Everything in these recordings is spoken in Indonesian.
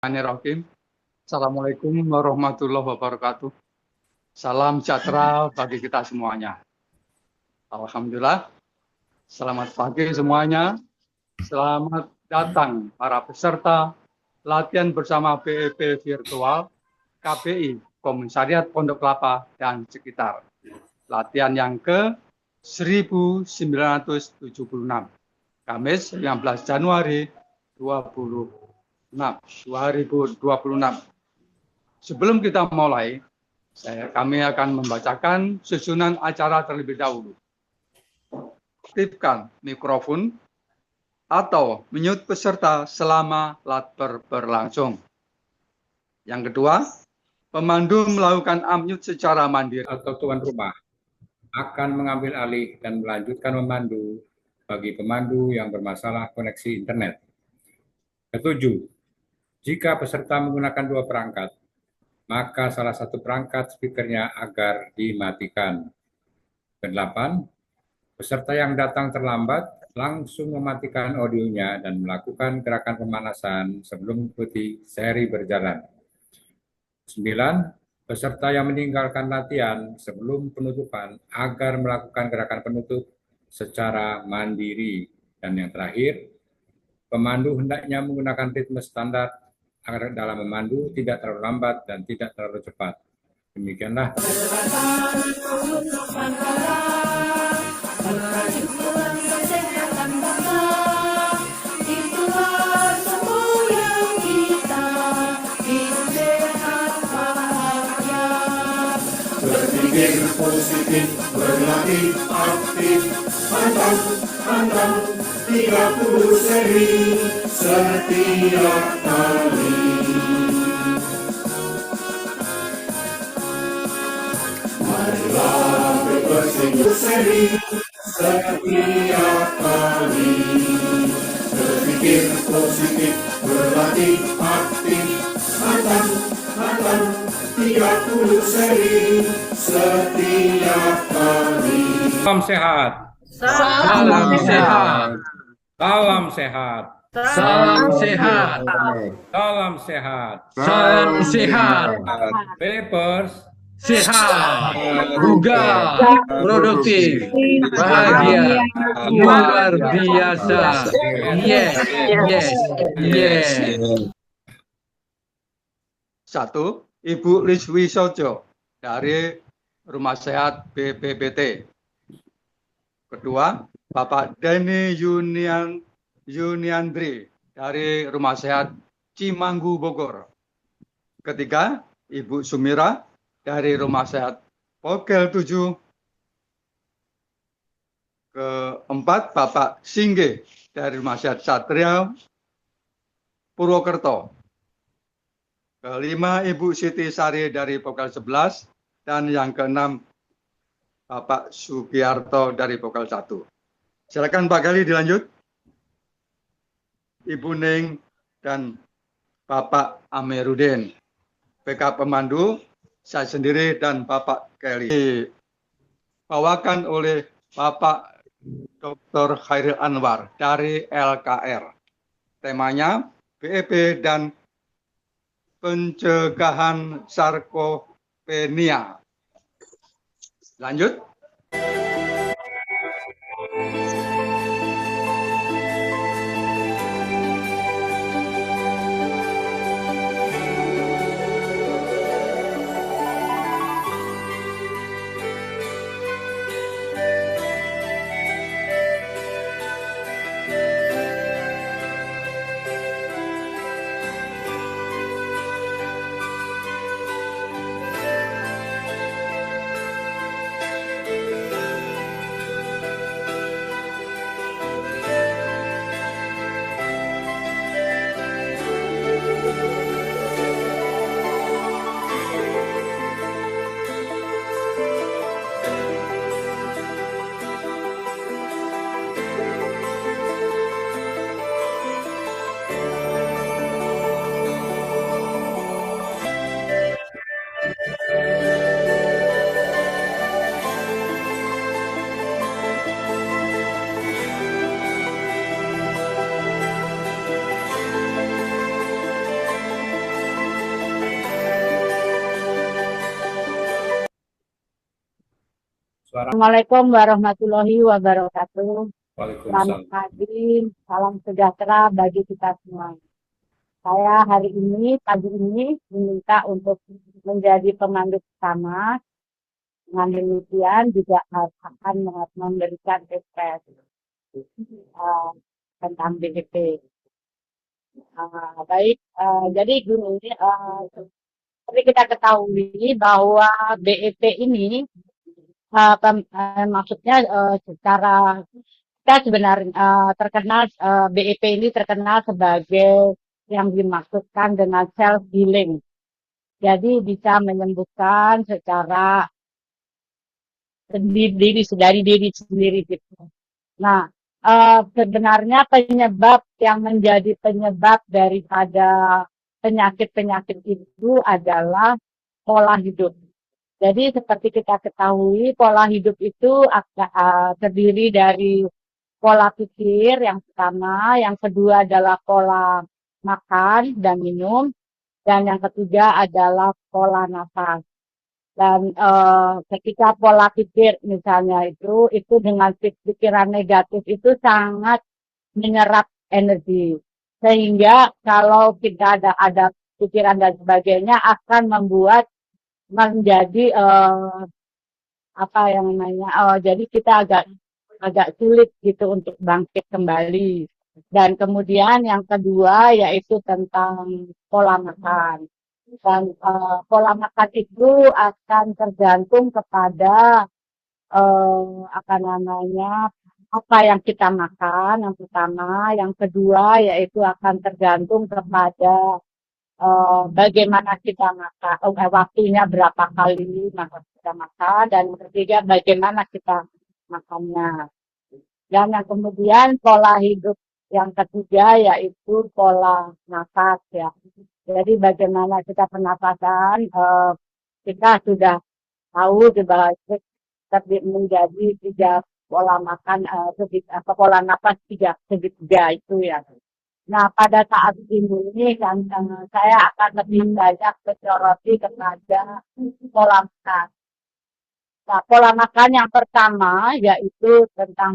Bismillahirrahmanirrahim. Assalamualaikum warahmatullahi wabarakatuh. Salam sejahtera bagi kita semuanya. Alhamdulillah. Selamat pagi semuanya. Selamat datang para peserta latihan bersama BEP virtual KPI Komisariat Pondok Kelapa dan sekitar. Latihan yang ke 1976. Kamis 19 Januari 2026. Sebelum kita mulai, kami akan membacakan susunan acara terlebih dahulu. Aktifkan mikrofon atau mute peserta selama latber berlangsung. Yang kedua, pemandu melakukan unmute secara mandiri atau tuan rumah akan mengambil alih dan melanjutkan memandu bagi pemandu yang bermasalah koneksi internet. Ketujuh, jika peserta menggunakan dua perangkat, maka salah satu perangkat speakernya agar dimatikan. Kedelapan, peserta yang datang terlambat langsung mematikan audionya dan melakukan gerakan pemanasan sebelum mengikuti seri berjalan. 9, peserta yang meninggalkan latihan sebelum penutupan agar melakukan gerakan penutup secara mandiri. Dan yang terakhir, pemandu hendaknya menggunakan ritme standar agar dalam memandu tidak terlalu lambat dan tidak terlalu cepat. Demikianlah. Berpikir positif, berlatih aktif, pantang 30 seri setiap kali. Marilah berpikir seri setiap kali. Berpikir positif, berlatih aktif, pantang 30 seri setiap kali. Salam sehat. Salam sehat. Salam sehat. Salam sehat. Salam sehat. Salam sehat. Papers Sehat, bugar, produktif, bahagia, luar biasa. Yes. Satu, Ibu Liswi Sojo dari Rumah Sehat BPPT. Kedua, Bapak Denny Yuniandri dari Rumah Sehat Cimanggu Bogor. Ketiga, Ibu Sumira dari Rumah Sehat Pogel 7. Keempat, Bapak Singge dari Rumah Sehat Satria Purwokerto. Kelima, Ibu Siti Sari dari Pogel 11. Dan yang keenam, Bapak Sugiarto dari Pogel 1. Silakan Pak Gali dilanjut. Ibu Ning dan Bapak Amiruddin. PK pemandu, saya sendiri dan Bapak Kelly. Dibawakan oleh Bapak Dr. Khairil Anwar dari LKR. Temanya BEP dan pencegahan sarkopenia. Lanjut. Assalamualaikum warahmatullahi wabarakatuh. Selamat Waalaikumsalam. pagi, salam sejahtera bagi kita semua. Saya hari ini, pagi ini, diminta untuk menjadi pemandu pertama. Dengan demikian juga akan memberikan tes tentang BEP. Baik, jadi gini, seperti kita ketahui bahwa BEP ini maksudnya secara kita sebenarnya terkenal BEP ini terkenal sebagai yang dimaksudkan dengan self healing. Jadi bisa menyembuhkan secara dari diri sendiri gitu. Nah, sebenarnya penyebab yang menjadi penyebab daripada penyakit-penyakit itu adalah pola hidup. Jadi seperti kita ketahui, pola hidup itu terdiri dari pola pikir yang pertama, yang kedua adalah pola makan dan minum, dan yang ketiga adalah pola nafas. Dan ketika pola pikir misalnya itu dengan pikiran negatif itu sangat menyerap energi. Sehingga kalau kita ada pikiran dan sebagainya akan membuat menjadi apa yang namanya jadi kita agak sulit gitu untuk bangkit kembali. Dan kemudian yang kedua yaitu tentang pola makan. Dan pola makan itu akan tergantung kepada apa namanya apa yang kita makan yang pertama, yang kedua yaitu akan tergantung kepada bagaimana kita makan, waktunya berapa kali kita makan, dan yang ketiga bagaimana kita makannya. Dan yang kemudian pola hidup yang ketiga yaitu pola nafas ya. Jadi bagaimana kita pernapasan, kita sudah tahu bahwa menjadi 3 pola makan, pola nafas segitiga itu ya. Nah, pada saat ini kan saya akan lebih banyak menyoroti kepada pola makan. Nah, pola makan yang pertama yaitu tentang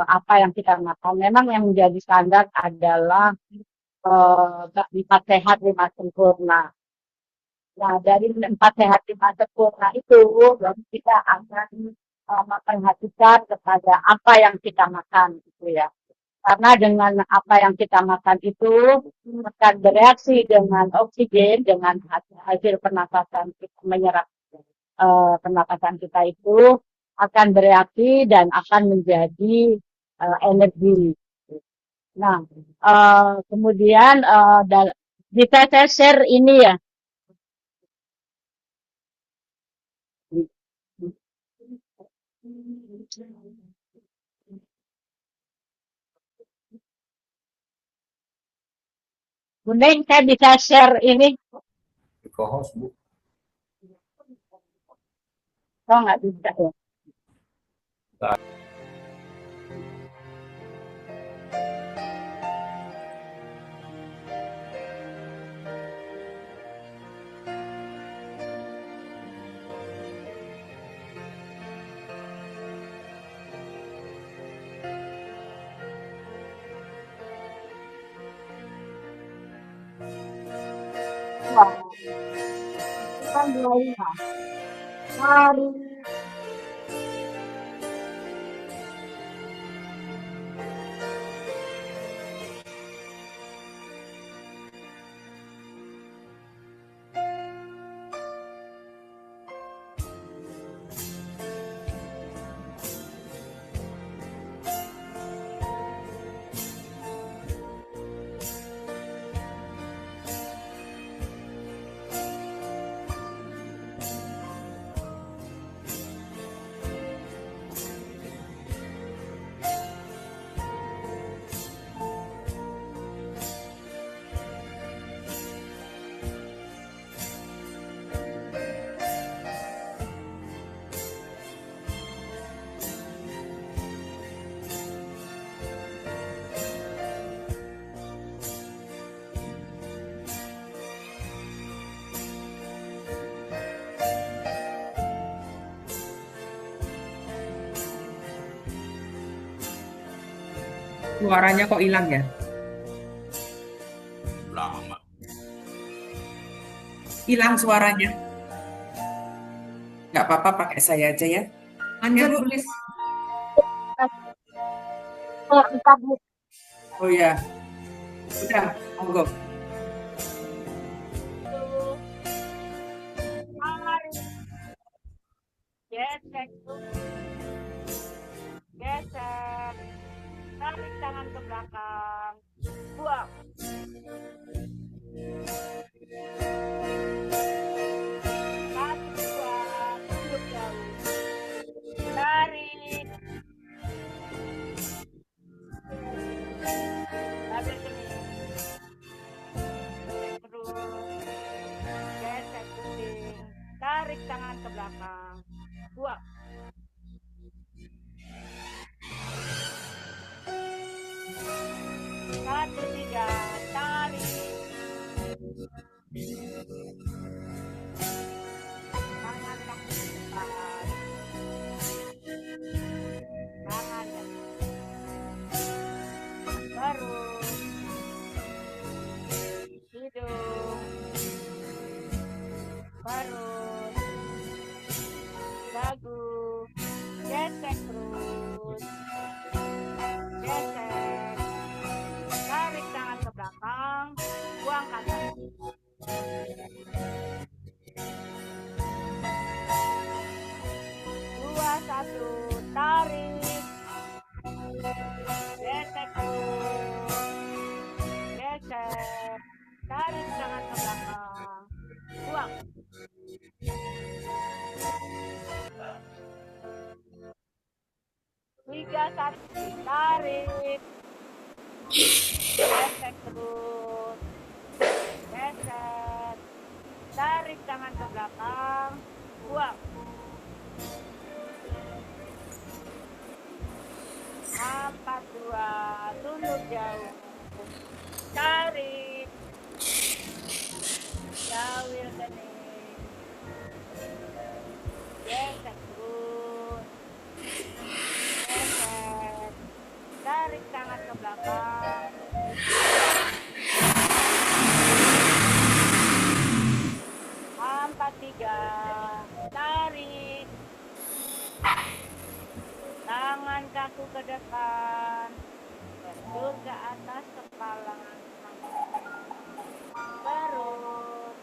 apa yang kita makan. Memang yang menjadi standar adalah 4 sehat 5 sempurna. Nah, dari 4 sehat 5 sempurna itu berarti kita akan memperhatikan kepada apa yang kita makan gitu ya. Karena dengan apa yang kita makan itu akan bereaksi dengan oksigen, dengan hasil pernapasan kita menyerap pernapasan kita itu akan bereaksi dan akan menjadi energi. Nah, kemudian bisa saya share ini ya. Bundeng, saya bisa share ini. Di co-host, Bu. Oh, nggak bisa ya. Wah, kita mulai ya. Hari Suaranya kok hilang ya? Lama. Hilang suaranya. Nggak apa-apa, pakai saya aja ya. Lanjut, Bu Lis. Oh ya, udah, monggo. Gesek, gesek, tarik tangan ke belakang, buang. Satu, dua, tunduk jauh, tarik, ambil kening, terus, gesek kuping, tarik tangan ke belakang, buang. Satu, tiga, tarik. Tangan kaki depan. Tangan perut. Hidung. Perut. Dagu. Gesek terus. Gesek. Tarik tangan ke belakang, buang kanan. Dua, satu, tarik. Gesek terus. Gesek. Tarik tangan ke belakang, buang. Tiga, satu, tarik. Gesek terus, gesek, tarik tangan ke belakang, buang. Empat, dua, tunduk jauh, tarik, jauhil kening, gesek terus, gesek, tarik tangan ke belakang. Empat, tiga, tarik. Tangan kaku ke depan. Bentur ke atas kepala. Perut.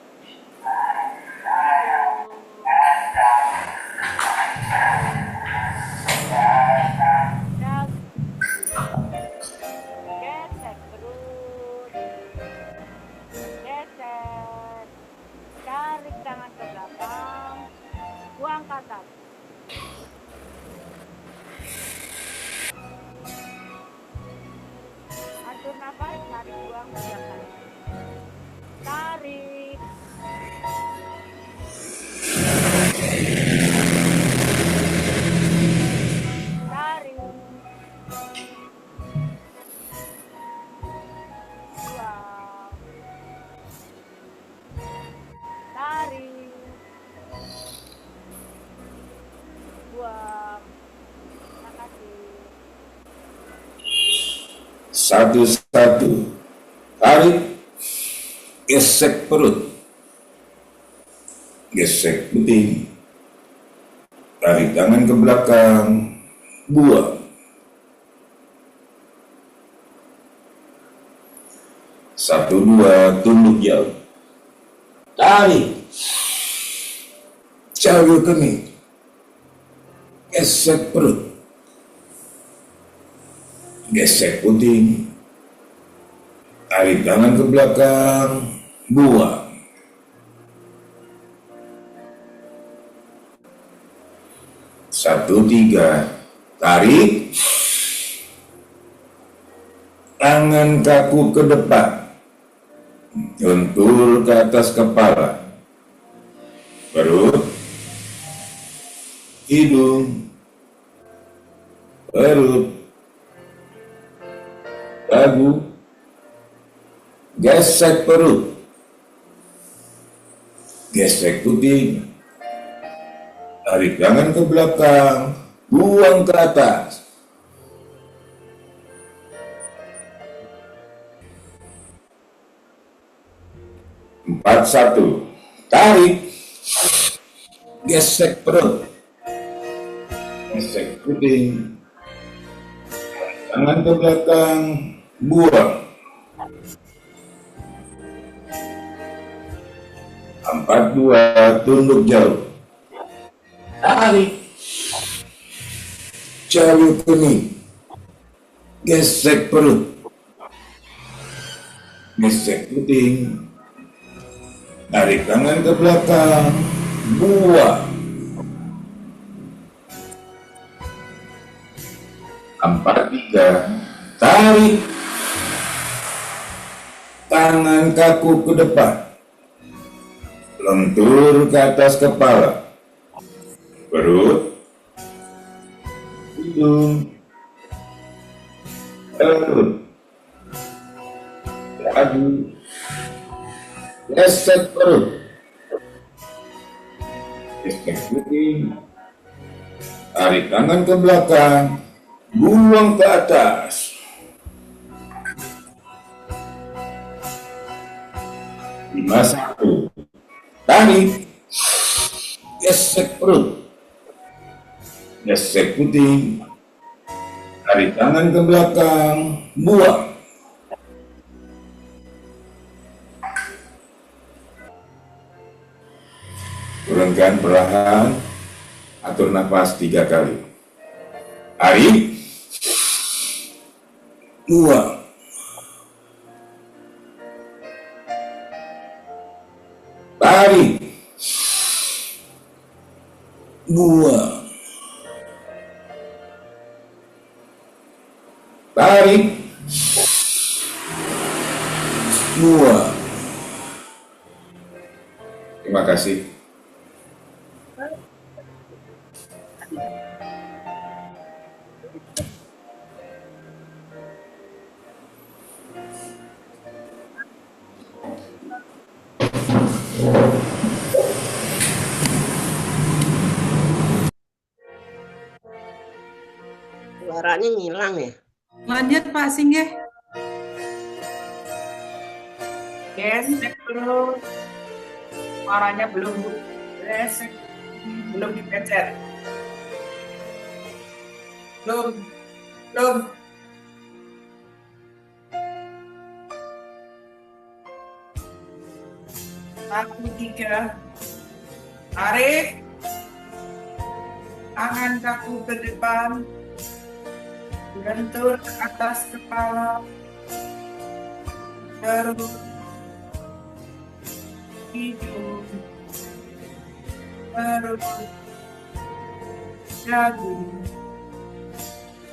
Gesek perut, gesek, tarik tangan ke belakang, buang ke atas. Atur nafas, tarik buang ke belakang. Tarik. Tarik. Buang. Tarik. Buang. Terima kasih. Satu-satu. Tarik. Gesek perut. Gesek putih. Tarik tangan ke belakang. Buang. Satu, dua, tunduk jauh. Tarik. Jauhil kening. Gesek perut. Gesek putih. Tarik tangan ke belakang. Buang. Satu, tiga. Tarik. Tangan kaku ke depan. Lentur ke atas kepala. Perut. Hidung. Perut. Dagu. Gesek perut. Gesek putih. Tarik tangan ke belakang. Buang ke atas. 41. Tarik. Gesek perut. Gesek puting. Tangan ke belakang. Buang. 42. Tunduk jauh. Tarik. Jalur kening. Gesek perut. Gesek puting. Tarik tangan ke belakang. Buang. 43. Tarik. Tangan kaku ke depan. Lentur ke atas kepala. Perut. Hidung. Perut. Dagu. Gesek perut. Gesek puting. Tarik tangan ke belakang. Buang ke atas. 51. Tarik. Gesek perut. Gesek puting. Tarik tangan ke belakang. Buang. Turunkan perlahan. Atur nafas 3 kali. Tarik. Buang. Tarik. Buang. Tarik. Buang. Terima kasih. Suaranya ngilang ya. Lanjut Pak Singgih. Gesek perut. Suaranya belum gesek, belum dipencet. Belum. 1, 3. Tarik. Tangan kaku ke depan. Lentur ke atas kepala. Perut. Hidung. Perut. Dagu.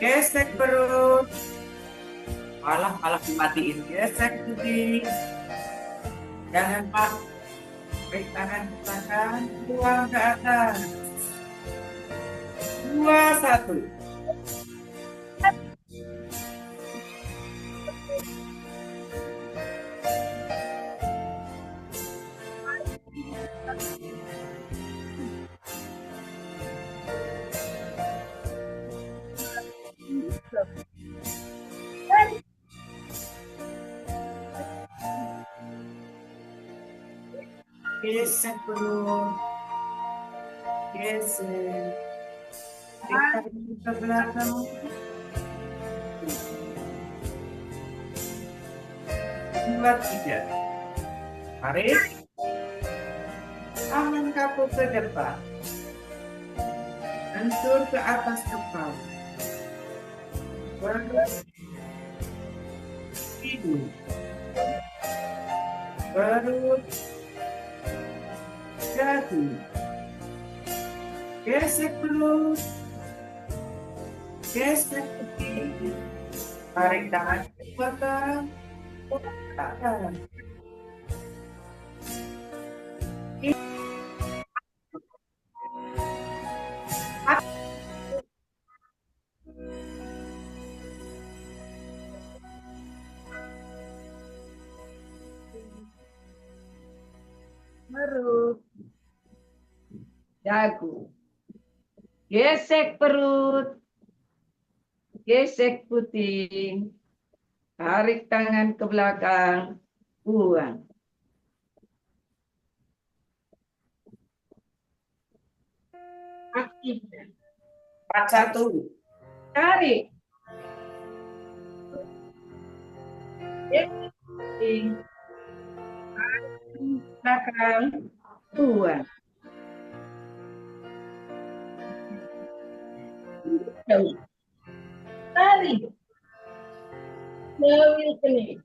Gesek perut. Malah dimatiin. Gesek puting. Jangan Pak. Baik tangan ke belakang. Buang ke atas. 21. Gesek perut. Gesek. Tarik ke belakang. 2, 3. Tarik. Tangan kaku ke depan. Lentur ke atas kepala. Perut. Hidung. Perut. Dagu. Gesek perut. Gesek puting. Tarik tangan ke belakang. Tangan. Perut. Dagu. Gesek perut. Gesek puting. Tarik tangan ke belakang. Buang. 41. Tarik. Belakang. Buang. Jauh. Tarik. Jauh sini.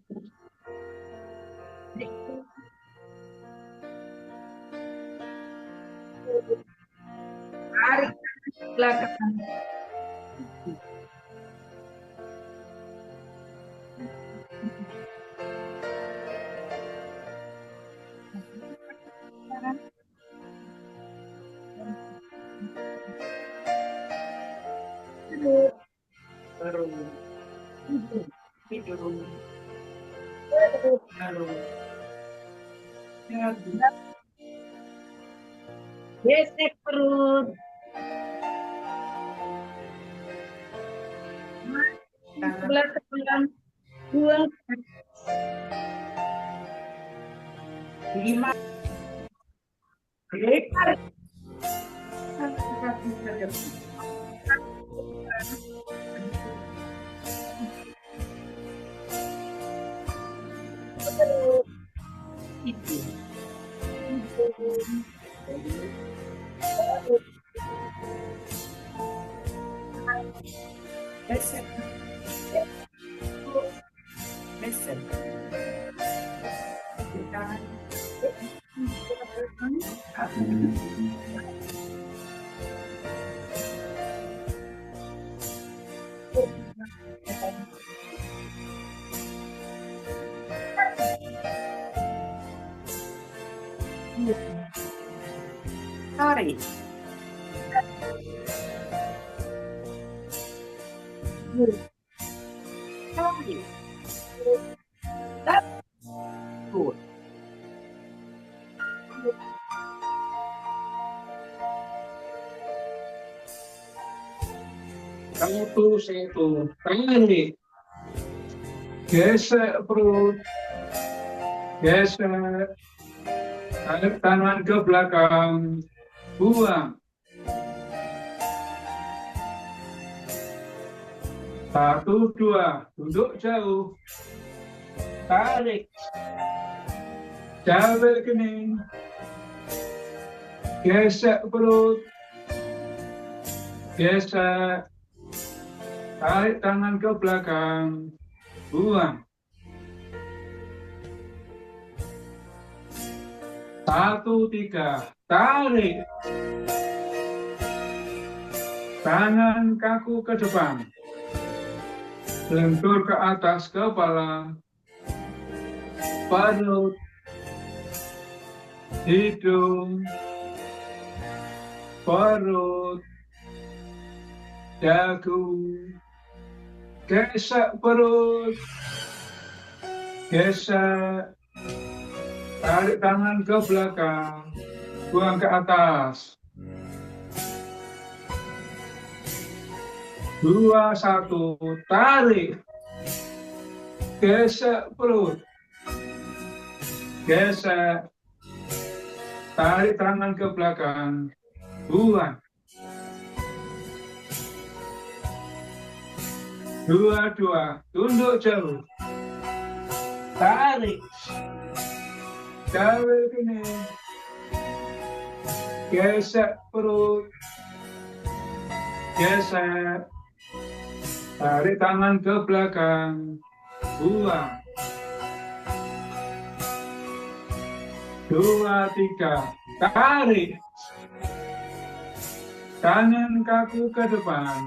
Tarik belakang. Baru tidur. Lalu gesek perut. Sebelah sebelah. Buang. 5. Lebar. Itu. Besar. Besar. Tarik. Tarik. Tarik. Satu, tarik, gesek perut, gesek, tarik tangan ke belakang, buang. 1, 2, duduk jauh, tarik, jabir kening, gesek perut, gesek, tarik tangan ke belakang, buang. 1, 3, tarik. Tangan kaku ke depan. Lentur ke atas kepala. Perut. Hidung. Perut. Dagu. Gesek perut. Gesek. Tarik tangan ke belakang. Buang ke atas. 2, 1, tarik. Gesek perut. Gesek. Tarik tangan ke belakang. Buang. 2, 2, tunduk jauh. Tarik. Jauh gini. Gesek perut. Gesek. Tarik tangan ke belakang. Buang. 2, 3, tarik. Tangan kaku ke depan.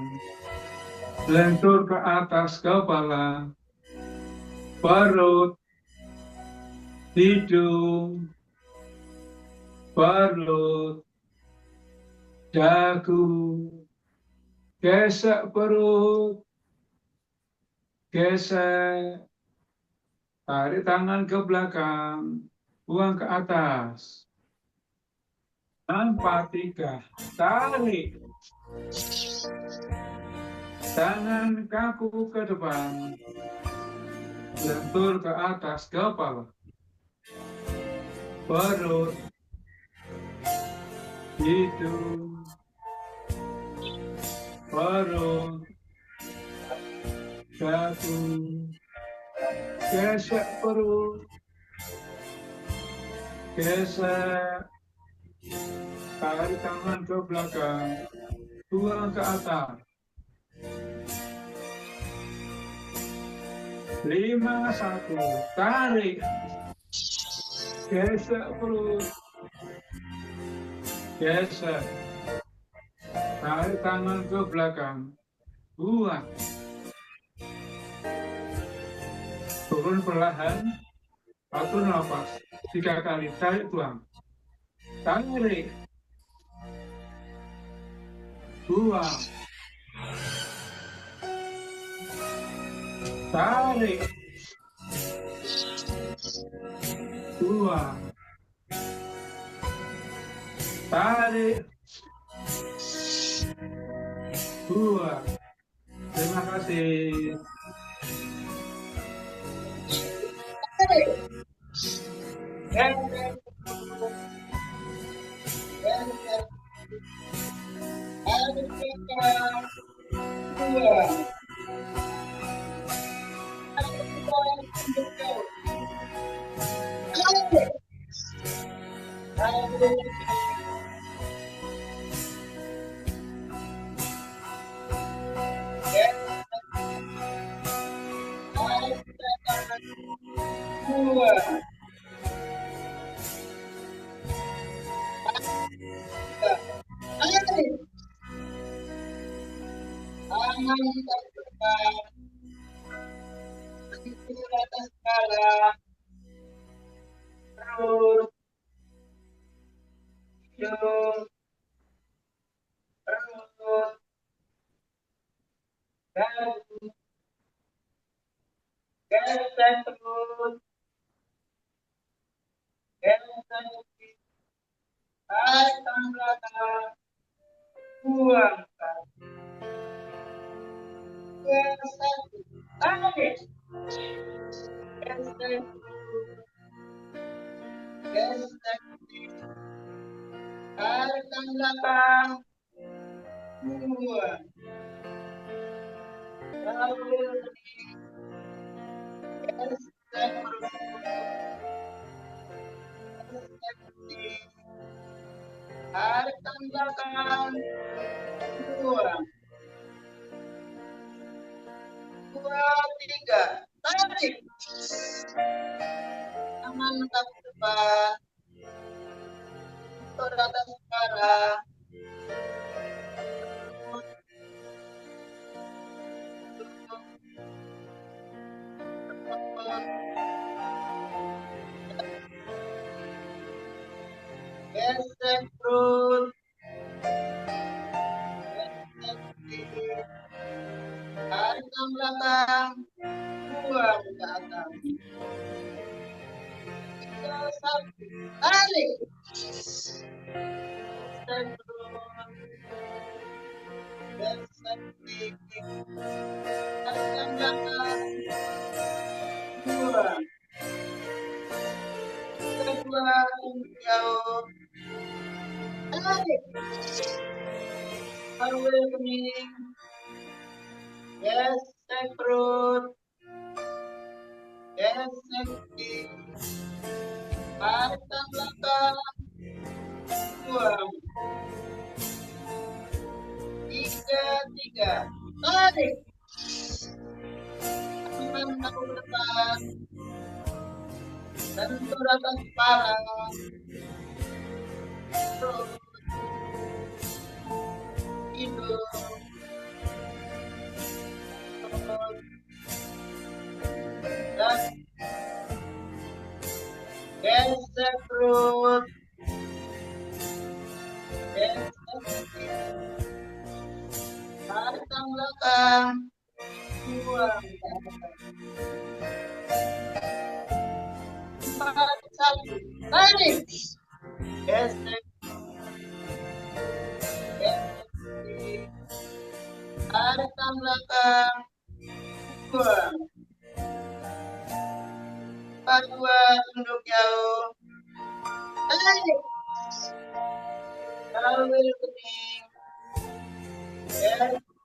Lentur ke atas kepala. Perut. Hidung. Perut. Dagu. Gesek perut. Gesek. Tarik tangan ke belakang. Buang ke atas. 4, 3. Tarik. Tangan kaku ke depan. Lentur ke atas kepala. Perut. Hidung. perut, jatuh, gesek perut, gesek, tarik tangan ke belakang, buang ke atas. 5-1, tarik, gesek perut, gesek, tarik tangan ke belakang, buang. Turun perlahan, atur nafas 3 kali, tarik buang, tarik, buang, tarik, buang, tarik, buang. Terima kasih.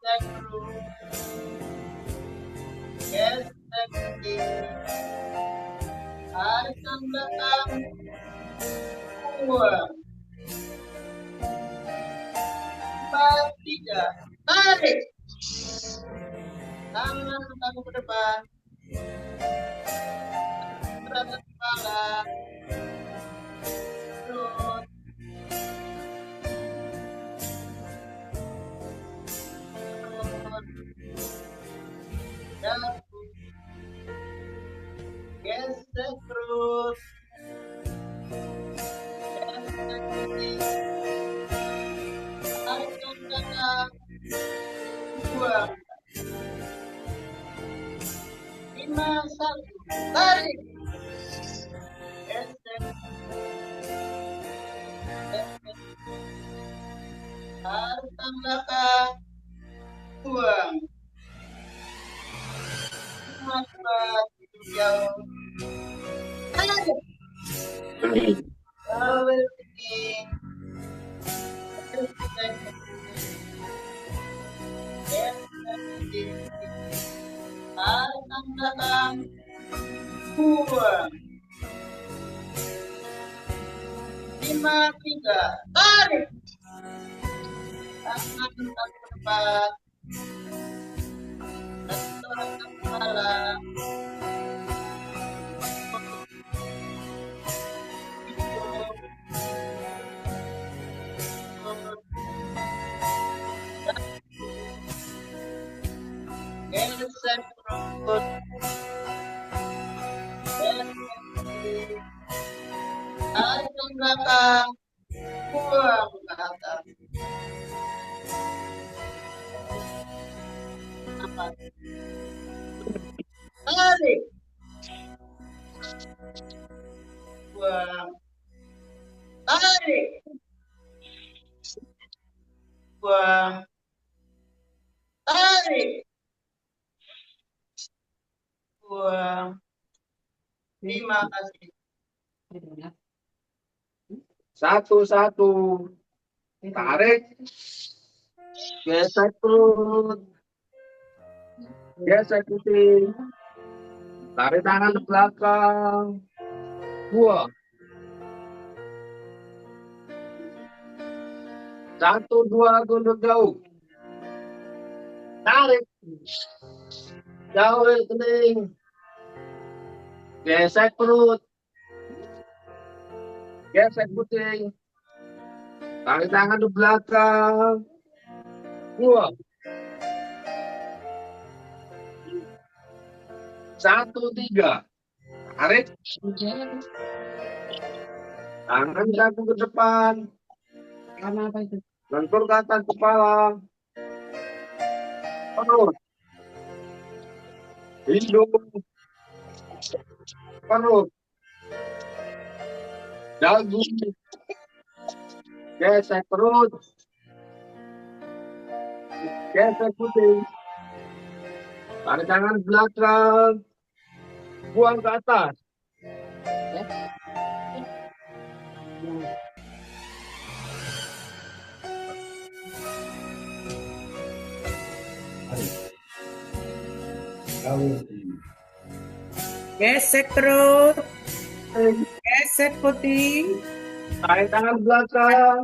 gesek perut, gesek kaki, tarik ke belakang, buang, 4, 3, tarik, tangan kaki ke depan, berat kepala, perut, dagu, gesek perut, gesek kaki, tarik ke belakang, buang, 5, 1, tarik, gesek, gesek, tarik ke belakang, buang, 5, 2, hidup jauh, tarik, bawel kening, gesek kening, tarik ke belakang, buang, 5, 3, tarik, tangan kaki ke depan, berat kepala, hidup, gesek perut, gesek kaki, tarik ke belakang, buang ke atas, 4, tarik, buang, tarik, buang, tarik, buang. Terima kasih. Satu-satu. Tarik. Gesek perut. Gesek kuping. Tarik tangan ke belakang. Buang. 1, 2, tunduk jauh. Tarik. Jauh kening. Gesek perut. Gesek kuping. Tarik tangan ke belakang. Buang. 1, 3. Tarik. Tangan jatuh ke depan. Lentur ke atas kepala. Perut. Hidung. Perut. Dagu. Gesek perut. Gesek kuping. Tarik tangan belakang. Buang ke atas. Gesek perut, gesek putih, Tarik tangan belakang.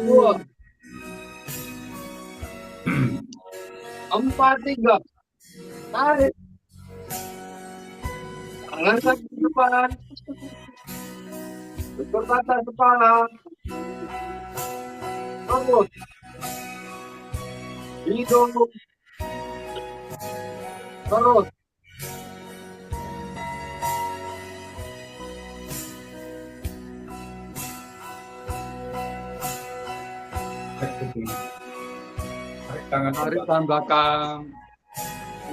Buang. 4, 3. Tarik. Tangan kaki ke depan. Lentur ke atas kepala. Perut. Hidung. Perut. Tarik tangan ke Tarik belakang. tangan belakang.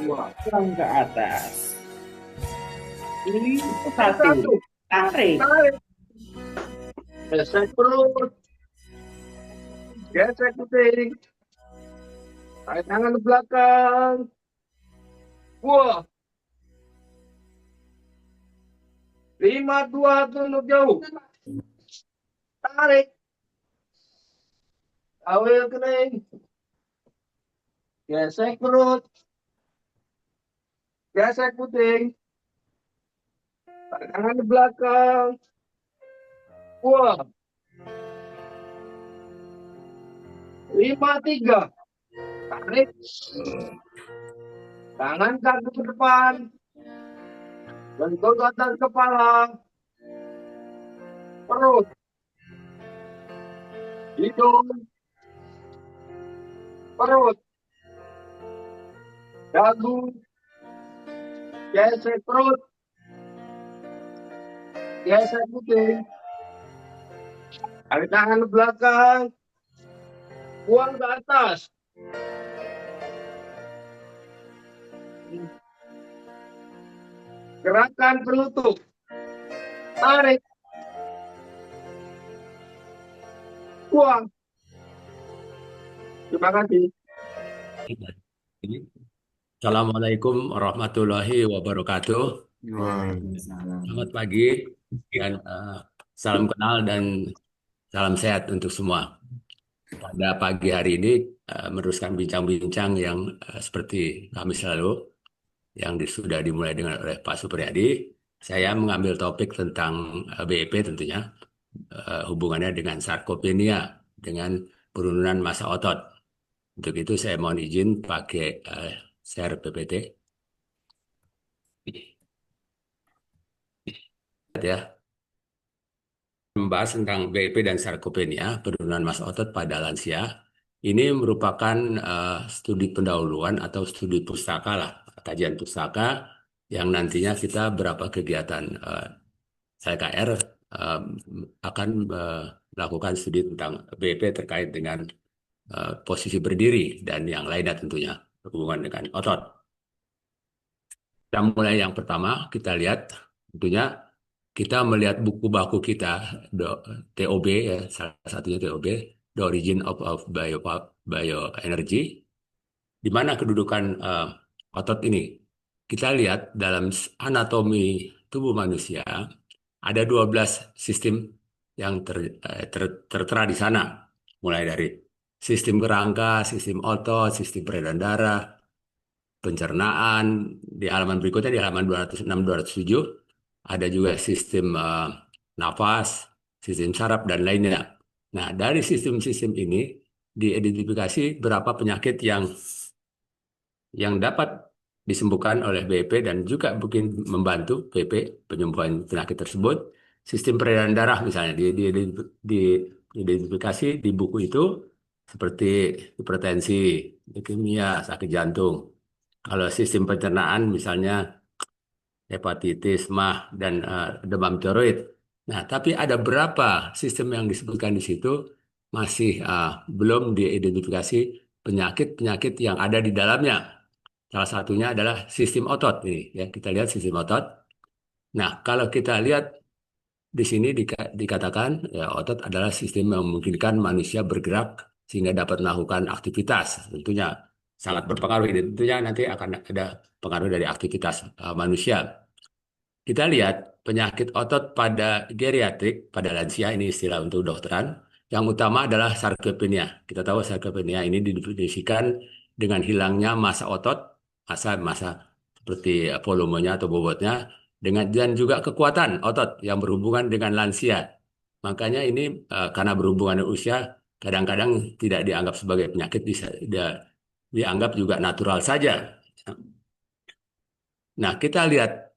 buang ke atas. Ini 1, Satu. tarik, Tarik. Gesek perut. Gesek kuping. Tarik tangan ke belakang. Buang. 5, 2, tunduk jauh. Tarik. Awil kening. Gesek perut. Gesek puting. Tarik tangan ke belakang. Buang. 5-3. Tarik. Tangan kaki ke depan. Bentuk atas kepala. Perut. Hidung. Perut. Dagu. Gesek perut. Gesek puting. Tarik tangan ke belakang. Buang ke atas. Gerakan penutup. Tarik. Buang. Terima kasih. Assalamualaikum warahmatullahi wabarakatuh. Selamat pagi dan salam kenal dan salam sehat untuk semua. Pada pagi hari ini meneruskan bincang-bincang yang seperti kami selalu yang sudah dimulai dengan oleh Pak Supriyadi. Saya mengambil topik tentang BEP tentunya hubungannya dengan sarkopenia dengan penurunan massa otot. Untuk itu saya mohon izin pakai share PPT. Ya. Membahas tentang BEP dan sarkopenia, penurunan massa otot pada lansia. Ini merupakan studi pendahuluan atau studi pustaka lah, kajian pustaka yang nantinya kita berapa kegiatan saya KR akan melakukan studi tentang BEP terkait dengan posisi berdiri dan yang lainnya tentunya berhubungan dengan otot. Kita mulai yang pertama, kita lihat tentunya kita melihat buku baku kita TOB ya, salah satunya TOB, The Origin of Bioenergy, di mana kedudukan otot ini. Kita lihat dalam anatomi tubuh manusia ada 12 sistem yang tertera di sana, mulai dari sistem kerangka, sistem otot, sistem peredaran darah, pencernaan. Di halaman berikutnya, di halaman 206-207, ada juga sistem nafas, sistem saraf, dan lainnya. Nah, dari sistem-sistem ini diidentifikasi berapa penyakit yang dapat disembuhkan oleh BEP dan juga mungkin membantu BEP penyembuhan penyakit tersebut. Sistem peredaran darah misalnya diidentifikasi di buku itu seperti hipertensi, leukemia, sakit jantung. Kalau sistem pencernaan misalnya hepatitis, MAH, dan demam tiroid. Nah, tapi ada berapa sistem yang disebutkan di situ masih belum diidentifikasi penyakit-penyakit yang ada di dalamnya. Salah satunya adalah sistem otot ini, ya kita lihat sistem otot. Nah, kalau kita lihat di sini dikatakan ya otot adalah sistem yang memungkinkan manusia bergerak sehingga dapat melakukan aktivitas. Tentunya sangat berpengaruh. Ini tentunya nanti akan ada pengaruh dari aktivitas manusia. Kita lihat penyakit otot pada geriatrik, pada lansia, ini istilah untuk dokteran. Yang utama adalah sarkopenia. Kita tahu sarkopenia ini didefinisikan dengan hilangnya massa otot, massa seperti volumenya atau bobotnya, dan juga kekuatan otot yang berhubungan dengan lansia. Makanya ini karena berhubungan dengan usia, kadang-kadang tidak dianggap sebagai penyakit, dianggap juga natural saja. Nah, kita lihat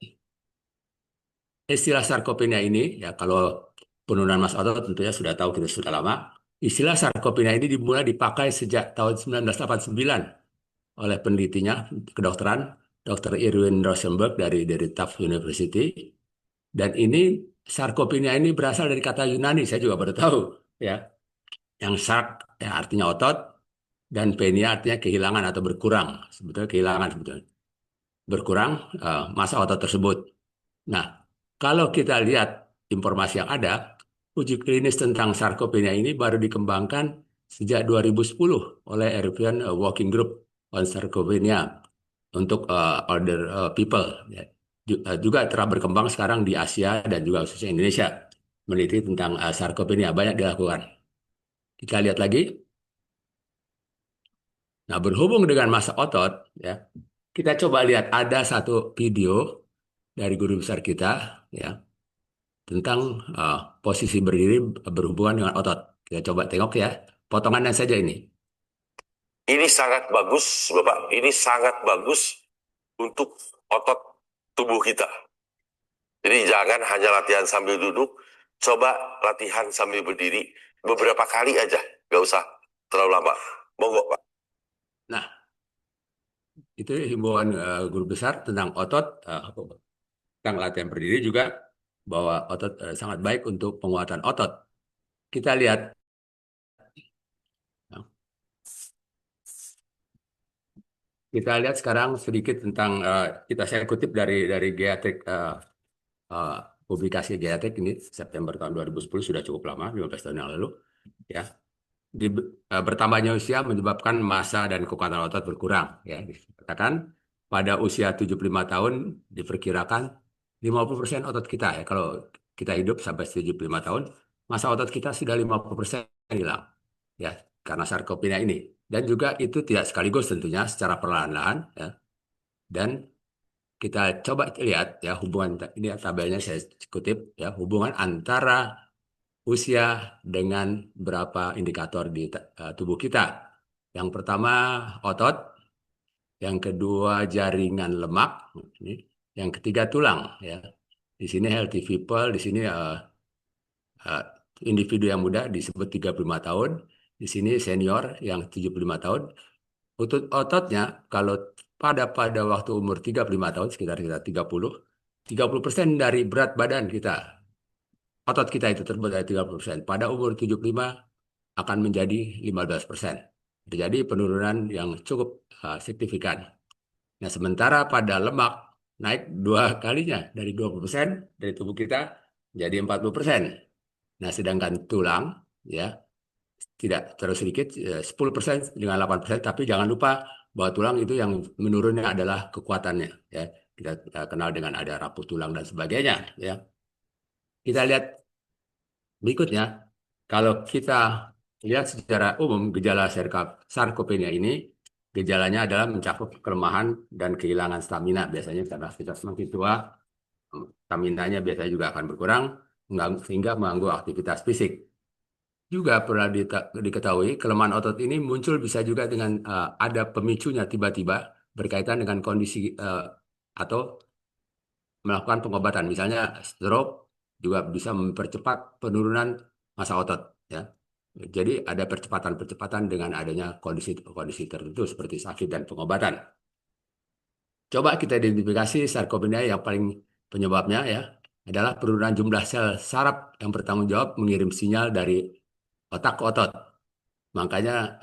istilah sarkopenia ini, ya kalau penurunan massa otot tentunya sudah tahu, kita sudah lama. Istilah sarkopenia ini dimulai dipakai sejak tahun 1989 oleh penelitinya kedokteran, Dr. Irwin Rosenberg dari Tufts University. Dan ini sarkopenia ini berasal dari kata Yunani, saya juga baru tahu, ya. Yang sark ya, artinya otot, dan penia artinya kehilangan atau berkurang. Sebetulnya kehilangan sebetulnya. Berkurang massa otot tersebut. Nah, kalau kita lihat informasi yang ada, uji klinis tentang sarkopenia ini baru dikembangkan sejak 2010 oleh European Working Group on Sarcopenia untuk older people. Juga telah berkembang sekarang di Asia dan juga khususnya Indonesia. Meneliti tentang sarkopenia banyak dilakukan. Kita lihat lagi. Nah, berhubung dengan massa otot, ya, kita coba lihat ada satu video dari guru besar kita, ya, tentang posisi berdiri berhubungan dengan otot. Kita coba tengok ya, potongannya saja ini. Ini sangat bagus, Bapak. Ini sangat bagus untuk otot tubuh kita. Jadi jangan hanya latihan sambil duduk, coba latihan sambil berdiri beberapa kali aja, nggak usah terlalu lama. Monggo, Pak. Nah, itu himbauan guru besar tentang otot, tentang latihan berdiri juga, bahwa otot sangat baik untuk penguatan otot. Kita lihat. Kita lihat sekarang sedikit tentang saya kutip dari Geatric, publikasi Geatric ini September tahun 2010, sudah cukup lama, 15 tahun yang lalu, ya. Bertambahnya usia menyebabkan massa dan kekuatan otot berkurang, ya. Dikatakan pada usia 75 tahun diperkirakan 50% otot kita, ya, kalau kita hidup sampai 75 tahun, massa otot kita sudah 50% hilang, ya, karena sarkopenia ini. Dan juga itu tidak sekaligus tentunya, secara perlahan-lahan, ya. Dan kita coba lihat ya hubungan, ini tabelnya saya kutip, ya, hubungan antara usia dengan berapa indikator di tubuh kita. Yang pertama otot, yang kedua jaringan lemak, yang ketiga tulang, ya. Di sini healthy people, di sini individu yang muda disebut 35 tahun, di sini senior yang 75 tahun. Ototnya kalau pada waktu umur 35 tahun, sekitar 30% dari berat badan kita, otot kita itu terbuat dari 30%. Pada umur 75 akan menjadi 15%. Terjadi penurunan yang cukup signifikan. Nah, sementara pada lemak naik 2 kalinya, dari 20% dari tubuh kita menjadi 40%. Nah, sedangkan tulang, ya, tidak terlalu sedikit, 10% dengan 8%, tapi jangan lupa bahwa tulang itu yang menurunnya adalah kekuatannya, ya. Kita kenal dengan ada rapuh tulang dan sebagainya, ya. Kita lihat berikutnya, kalau kita lihat secara umum gejala sarkopenia ini, gejalanya adalah mencakup kelemahan dan kehilangan stamina. Biasanya karena kita semakin tua, stamina-nya biasanya juga akan berkurang, sehingga mengganggu aktivitas fisik. Juga perlu diketahui, kelemahan otot ini muncul bisa juga dengan ada pemicunya tiba-tiba berkaitan dengan kondisi atau melakukan pengobatan. Misalnya stroke juga bisa mempercepat penurunan massa otot, ya. Jadi ada percepatan dengan adanya kondisi tertentu seperti sakit dan pengobatan. Coba kita identifikasi sarkopenia yang paling penyebabnya, ya, adalah penurunan jumlah sel saraf yang bertanggung jawab mengirim sinyal dari otak ke otot. Makanya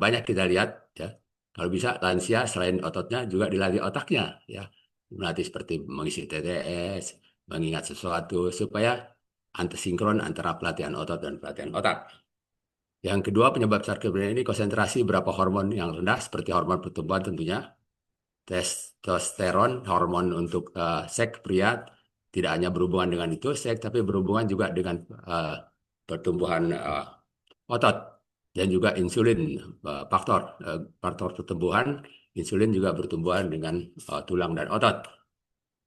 banyak kita lihat, ya, kalau bisa lansia selain ototnya juga dilatih otaknya, ya, melatih seperti mengisi TTS, mengingat sesuatu, supaya antisinkron antara pelatihan otot dan pelatihan otak. Yang kedua, penyebab sarkopenia ini konsentrasi beberapa hormon yang rendah, seperti hormon pertumbuhan tentunya, testosteron, hormon untuk seks pria, tidak hanya berhubungan dengan itu seks, tapi berhubungan juga dengan pertumbuhan otot, dan juga insulin, faktor pertumbuhan. Insulin juga bertumbuhan dengan tulang dan otot.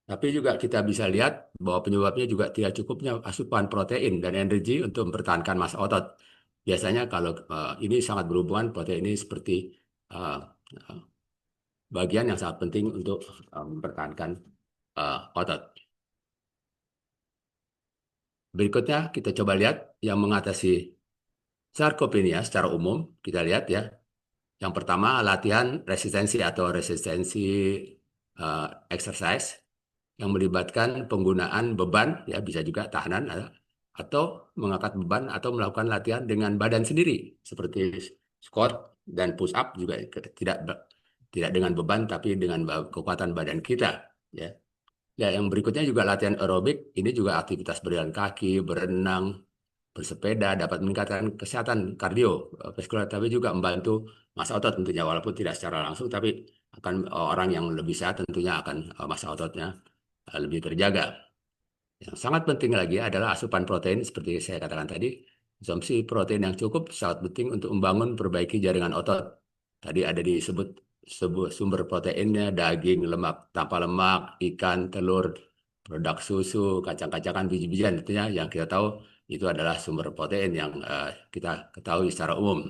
Tapi juga kita bisa lihat bahwa penyebabnya juga tidak cukupnya asupan protein dan energi untuk mempertahankan massa otot. Biasanya kalau ini sangat berhubungan, protein ini seperti bagian yang sangat penting untuk mempertahankan otot. Berikutnya kita coba lihat yang mengatasi sarkopenia secara umum. Kita lihat, ya. Yang pertama, latihan resistensi atau resistensi exercise yang melibatkan penggunaan beban, ya, bisa juga tahanan atau mengangkat beban atau melakukan latihan dengan badan sendiri seperti squat dan push up, juga tidak dengan beban tapi dengan kekuatan badan kita, ya. Ya, yang berikutnya juga latihan aerobik. Ini juga aktivitas berjalan kaki, berenang, bersepeda dapat meningkatkan kesehatan kardiovaskular, tapi juga membantu massa otot tentunya, walaupun tidak secara langsung, tapi akan orang yang lebih sehat tentunya akan massa ototnya lebih terjaga. Yang sangat penting lagi adalah asupan protein, seperti saya katakan tadi. Konsumsi protein yang cukup sangat penting untuk membangun, perbaiki jaringan otot. Tadi ada disebut sumber proteinnya daging, lemak tanpa lemak, ikan, telur, produk susu, kacang-kacangan, biji-bijian. Tentunya yang kita tahu itu adalah sumber protein yang kita ketahui secara umum.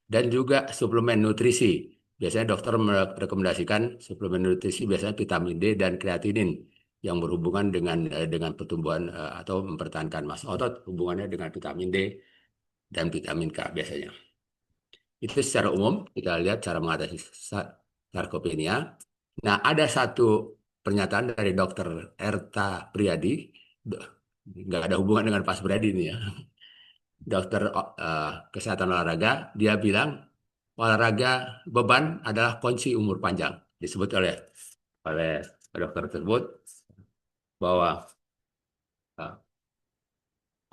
Dan juga suplemen nutrisi. Biasanya dokter merekomendasikan suplemen nutrisi biasanya vitamin D dan kreatinin yang berhubungan dengan pertumbuhan atau mempertahankan massa otot, hubungannya dengan vitamin D dan vitamin K biasanya. Itu secara umum kita lihat cara mengatasi sarkopenia. Nah, ada satu pernyataan dari Dr. Erta Priadi, nggak ada hubungan dengan Pak Subradi ini ya, dokter kesehatan olahraga, dia bilang olahraga beban adalah kunci umur panjang. Disebut oleh dokter tersebut bahwa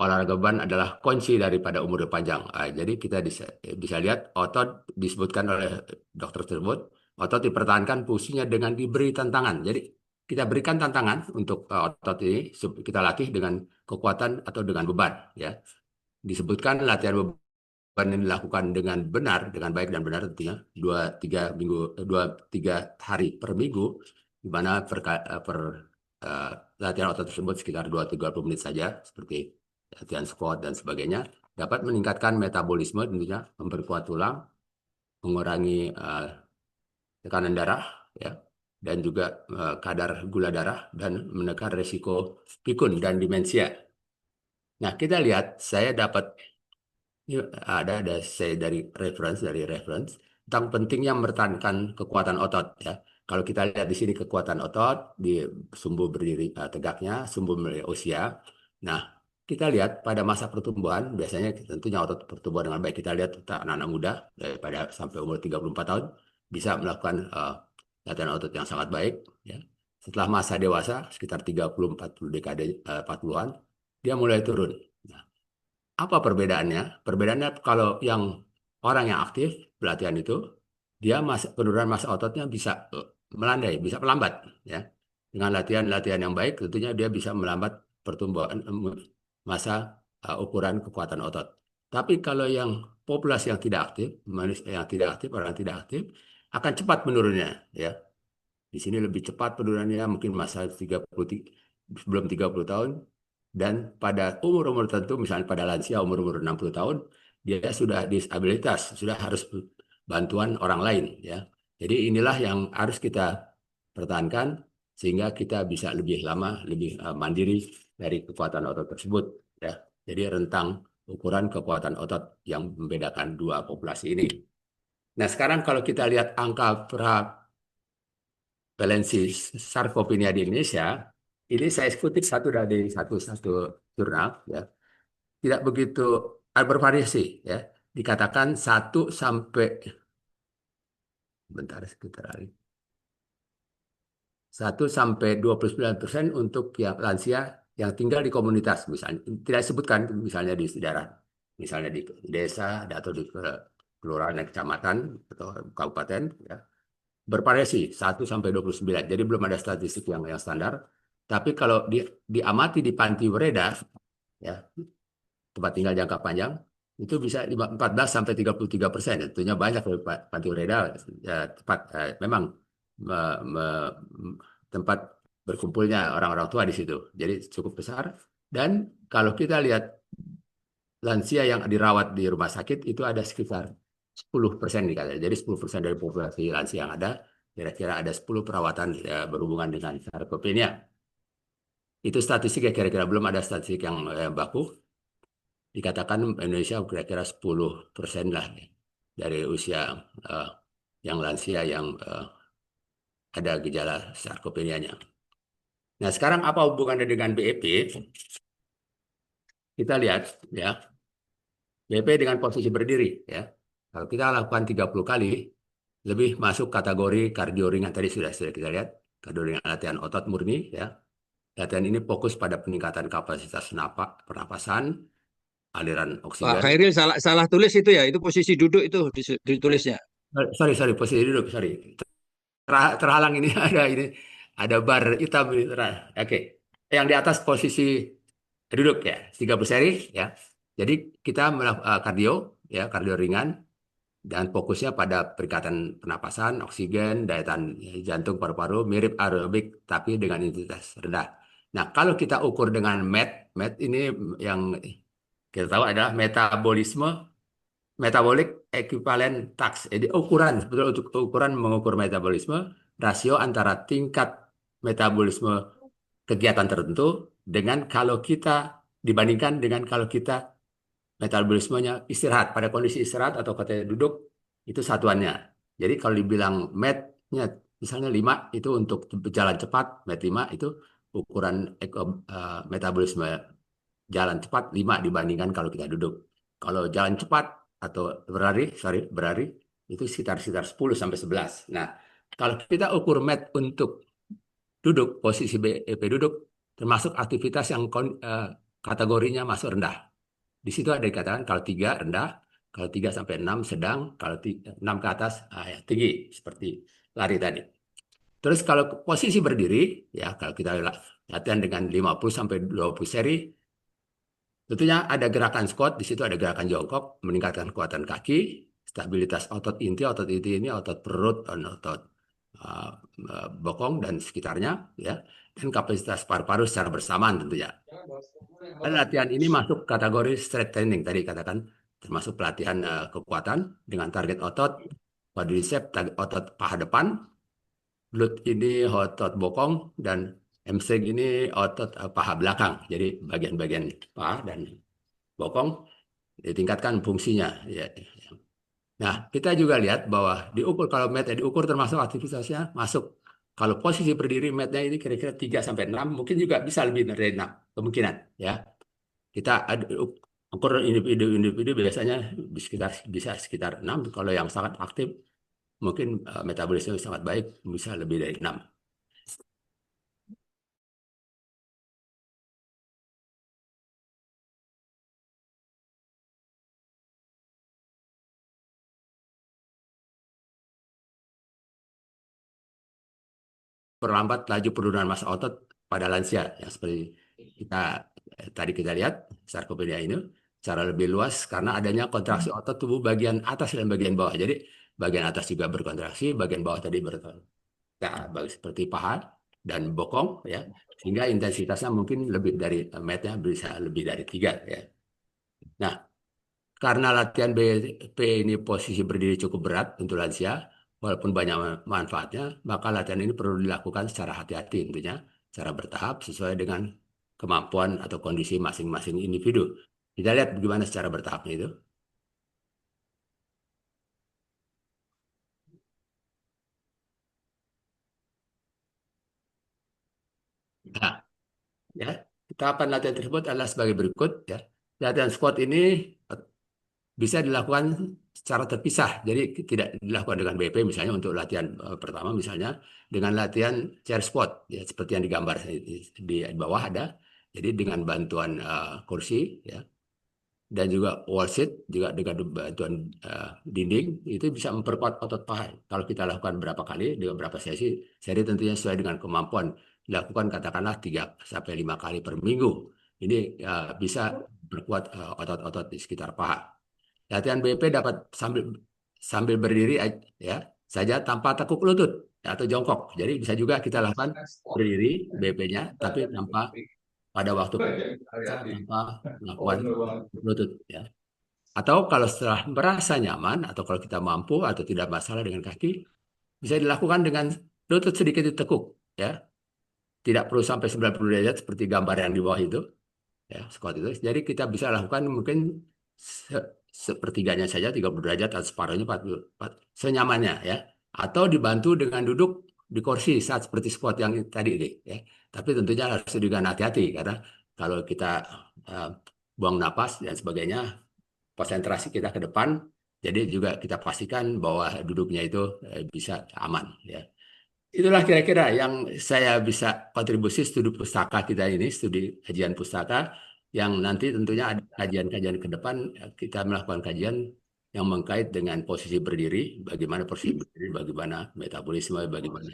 olahraga beban adalah kunci daripada umur panjang. Jadi kita bisa lihat otot disebutkan oleh dokter tersebut, otot dipertahankan fungsinya dengan diberi tantangan. Jadi kita berikan tantangan untuk otot ini, kita latih dengan kekuatan atau dengan beban. Ya, disebutkan latihan beban yang dilakukan dengan benar, dengan baik dan benar tentunya 2-3 hari per minggu, di mana latihan otot tersebut sekitar 2-30 menit saja, seperti latihan squat dan sebagainya, dapat meningkatkan metabolisme tentunya, memperkuat tulang, mengurangi tekanan darah, ya, dan juga kadar gula darah, dan menekan resiko pikun dan demensia. Nah, kita lihat, saya dapat ada saya dari reference tentang pentingnya mempertahankan kekuatan otot, ya. Kalau kita lihat di sini kekuatan otot di sumbu berdiri tegaknya, sumbu usia. Nah, kita lihat pada masa pertumbuhan, biasanya tentunya otot pertumbuhan dengan baik. Kita lihat anak-anak muda daripada sampai umur 34 tahun bisa melakukan latihan otot yang sangat baik. Ya. Setelah masa dewasa, sekitar 30-40 dekade 40-an, dia mulai turun. Nah, apa perbedaannya? Perbedaannya kalau yang orang yang aktif pelatihan itu, dia penurunan massa ototnya bisa melandai, bisa melambat. Ya. Dengan latihan-latihan yang baik, tentunya dia bisa melambat pertumbuhan masa ukuran kekuatan otot. Tapi kalau yang populasi yang tidak aktif, orang yang tidak aktif, akan cepat menurunnya. Ya. Di sini lebih cepat penurunannya, mungkin masa 30, sebelum 30 tahun, dan pada umur-umur tertentu, misalnya pada lansia umur-umur 60 tahun, dia sudah disabilitas, sudah harus bantuan orang lain. Ya. Jadi inilah yang harus kita pertahankan, sehingga kita bisa lebih lama, lebih mandiri dari kekuatan otot tersebut. Ya. Jadi rentang ukuran kekuatan otot yang membedakan dua populasi ini. Nah, sekarang kalau kita lihat angka prevalensi sarkopenia di Indonesia, ini saya kutip dari satu jurnal, ya, tidak begitu bervariasi, ya. Dikatakan 1 sampai 29% untuk yang lansia yang tinggal di komunitas, misalnya tidak disebutkan misalnya di daerah, misalnya di desa atau di kelurahan dan kecamatan atau kabupaten, ya, bervariasi 1 sampai 29. Jadi belum ada statistik yang standar. Tapi kalau diamati di Panti Wereda, ya, tempat tinggal jangka panjang, itu bisa 14 sampai 33%. Tentunya banyak dari Panti Wereda, ya, memang tempat berkumpulnya orang-orang tua di situ. Jadi cukup besar. Dan kalau kita lihat lansia yang dirawat di rumah sakit itu ada sekitar 10% dikatakan. Jadi 10% dari populasi lansia yang ada, kira-kira ada 10 perawatan berhubungan dengan sarkopenia. Itu statistiknya kira-kira, belum ada statistik yang baku. Dikatakan Indonesia kira-kira 10% lah dari usia yang lansia yang ada gejala sarkopenianya. Nah, sekarang apa hubungannya dengan BEP? Kita lihat, ya, BEP dengan posisi berdiri, ya. Kalau kita lakukan 30 kali, lebih masuk kategori kardio ringan. Tadi sudah kita lihat, kardio ringan latihan otot murni, ya. Latihan ini fokus pada peningkatan kapasitas pernapasan, aliran oksigen. Pak Khairil salah tulis itu ya, itu posisi duduk itu ditulisnya. Sorry, posisi duduk, sorry. Terhalang ini ada bar hitam ini. Oke. Yang di atas posisi duduk, ya, 30 seri, ya. Jadi kita melakukan kardio, ya, kardio ringan dan fokusnya pada perikatan pernapasan, oksigen, daya tahan jantung, paru-paru, mirip aerobik tapi dengan intensitas rendah. Nah, kalau kita ukur dengan MET ini yang kita tahu adalah metabolic equivalent tax. Jadi ukuran, sebetulnya untuk ukuran mengukur metabolisme, rasio antara tingkat metabolisme kegiatan tertentu dengan kalau kita dibandingkan dengan kalau kita metabolismenya istirahat, pada kondisi istirahat atau katanya duduk, itu satuannya. Jadi kalau dibilang MET-nya misalnya 5 itu untuk jalan cepat, MET 5 itu ukuran metabolisme jalan cepat 5 dibandingkan kalau kita duduk. Kalau jalan cepat atau berlari itu sekitar 10 sampai 11. Nah, kalau kita ukur MET untuk duduk, posisi BP duduk, termasuk aktivitas yang kategorinya masuk rendah. Di situ ada dikatakan kalau 3 rendah, kalau 3 sampai 6 sedang, kalau 6 ke atas ya, tinggi, seperti lari tadi. Terus kalau posisi berdiri, ya kalau kita latihan dengan 50 sampai 20 seri, tentunya ada gerakan squat, di situ ada gerakan jongkok, meningkatkan kekuatan kaki, stabilitas otot inti ini otot perut, otot bokong dan sekitarnya, ya, dan kapasitas paru-paru secara bersamaan tentunya. Dan latihan ini masuk kategori strength training tadi katakan, termasuk pelatihan kekuatan dengan target otot quadriceps, otot paha depan, glute ini otot bokong, dan hamstring ini otot paha belakang. Jadi bagian-bagian paha dan bokong ditingkatkan fungsinya. Ya. Nah, kita juga lihat bahwa diukur kalau MET diukur termasuk aktivitasnya masuk. Kalau posisi berdiri MET-nya ini kira-kira 3 sampai 6, mungkin juga bisa lebih dari 6 kemungkinan, ya. Kita ukur individu biasanya bisa sekitar 6, kalau yang sangat aktif mungkin metabolisme sangat baik bisa lebih dari 6. Perlambat laju penurunan massa otot pada lansia, yang seperti tadi kita lihat sarkopenia ini secara lebih luas karena adanya kontraksi otot tubuh bagian atas dan bagian bawah. Jadi bagian atas juga berkontraksi, bagian bawah tadi seperti paha dan bokong, ya, sehingga intensitasnya mungkin lebih dari MET-nya bisa lebih dari 3, ya. Nah, karena latihan BP ini posisi berdiri cukup berat untuk lansia, walaupun banyak manfaatnya, maka latihan ini perlu dilakukan secara hati-hati tentunya, secara bertahap sesuai dengan kemampuan atau kondisi masing-masing individu. Kita lihat bagaimana secara bertahapnya itu. Nah, ya, tahapan latihan tersebut adalah sebagai berikut, ya. Latihan squat ini bisa dilakukan secara terpisah, jadi tidak dilakukan dengan BP misalnya untuk latihan pertama misalnya dengan latihan chair squat, ya, seperti yang digambar di bawah ada. Jadi dengan bantuan kursi, ya, dan juga wall sit juga dengan bantuan dinding itu bisa memperkuat otot paha. Kalau kita lakukan berapa kali dengan berapa seri tentunya sesuai dengan kemampuan. Dilakukan katakanlah 3 sampai 5 kali per minggu. Ini bisa berkuat otot-otot di sekitar paha. Latihan BP dapat sambil berdiri, ya, saja tanpa tekuk lutut atau jongkok. Jadi bisa juga kita lakukan berdiri BP-nya tapi tanpa pada waktu tanpa melakukan lutut, ya. Atau kalau setelah merasa nyaman atau kalau kita mampu atau tidak masalah dengan kaki, bisa dilakukan dengan lutut sedikit ditekuk, ya. Tidak perlu sampai 90 derajat seperti gambar yang di bawah itu, ya, squat itu. Jadi kita bisa lakukan mungkin sepertiganya saja 30 derajat atau separuhnya 44, senyamannya, ya. Atau dibantu dengan duduk di kursi saat seperti squat yang tadi ini, ya. Tapi tentunya harus dengan hati-hati karena kalau kita buang napas dan sebagainya, konsentrasi kita ke depan, jadi juga kita pastikan bahwa duduknya itu bisa aman, ya. Itulah kira-kira yang saya bisa kontribusi studi pustaka kita ini, studi kajian pustaka, yang nanti tentunya ada kajian-kajian ke depan, kita melakukan kajian yang mengkait dengan posisi berdiri, bagaimana posisi berdiri, bagaimana metabolisme, bagaimana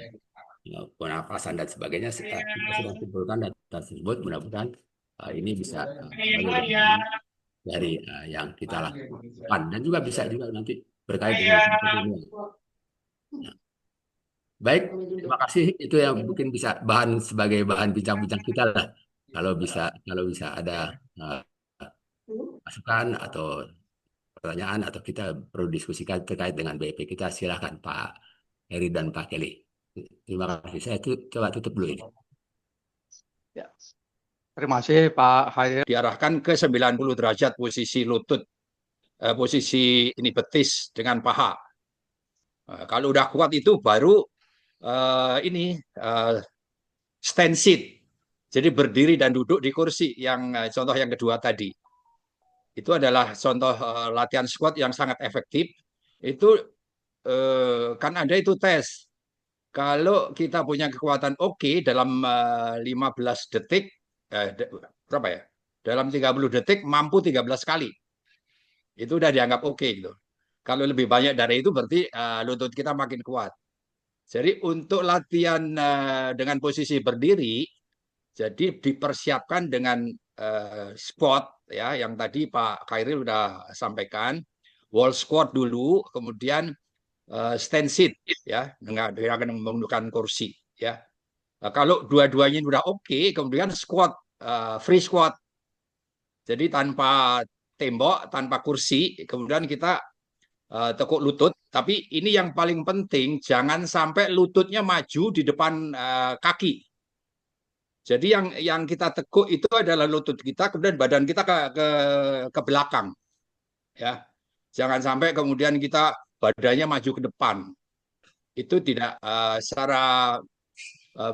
pernapasan dan sebagainya. Kita sudah kumpulkan data tersebut, mudah-mudahan ini bisa dari yang kita lakukan dan juga bisa juga nanti berkait dengan sarkopenia. Nah, baik, terima kasih. Itu yang mungkin bisa sebagai bahan bincang-bincang kita lah. Kalau bisa ada uh, masukan atau pertanyaan atau kita perlu diskusikan terkait dengan BIP kita, silakan Pak Heri dan Pak Kelly. Terima kasih. Saya coba tutup dulu ini. Ya. Terima kasih Pak Hair. Diarahkan ke 90 derajat posisi lutut, posisi ini betis dengan paha. Kalau udah kuat itu baru stand sit. Jadi berdiri dan duduk di kursi yang contoh yang kedua tadi. Itu adalah contoh latihan squat yang sangat efektif. Itu kan ada itu tes. Kalau kita punya kekuatan oke dalam 15 detik, berapa ya? Dalam 30 detik mampu 13 kali. Itu udah dianggap oke gitu. Kalau lebih banyak dari itu berarti lutut kita makin kuat. Jadi untuk latihan dengan posisi berdiri, jadi dipersiapkan dengan squat ya, yang tadi Pak Khairil sudah sampaikan, wall squat dulu, kemudian stand sit ya, dengan menggunakan kursi ya. Nah, kalau dua-duanya sudah oke, kemudian squat, free squat. Jadi tanpa tembok, tanpa kursi, kemudian kita tekuk lutut. Tapi ini yang paling penting, jangan sampai lututnya maju di depan kaki. Jadi yang kita tekuk itu adalah lutut kita, kemudian badan kita ke belakang. Ya, jangan sampai kemudian kita badannya maju ke depan. Itu tidak secara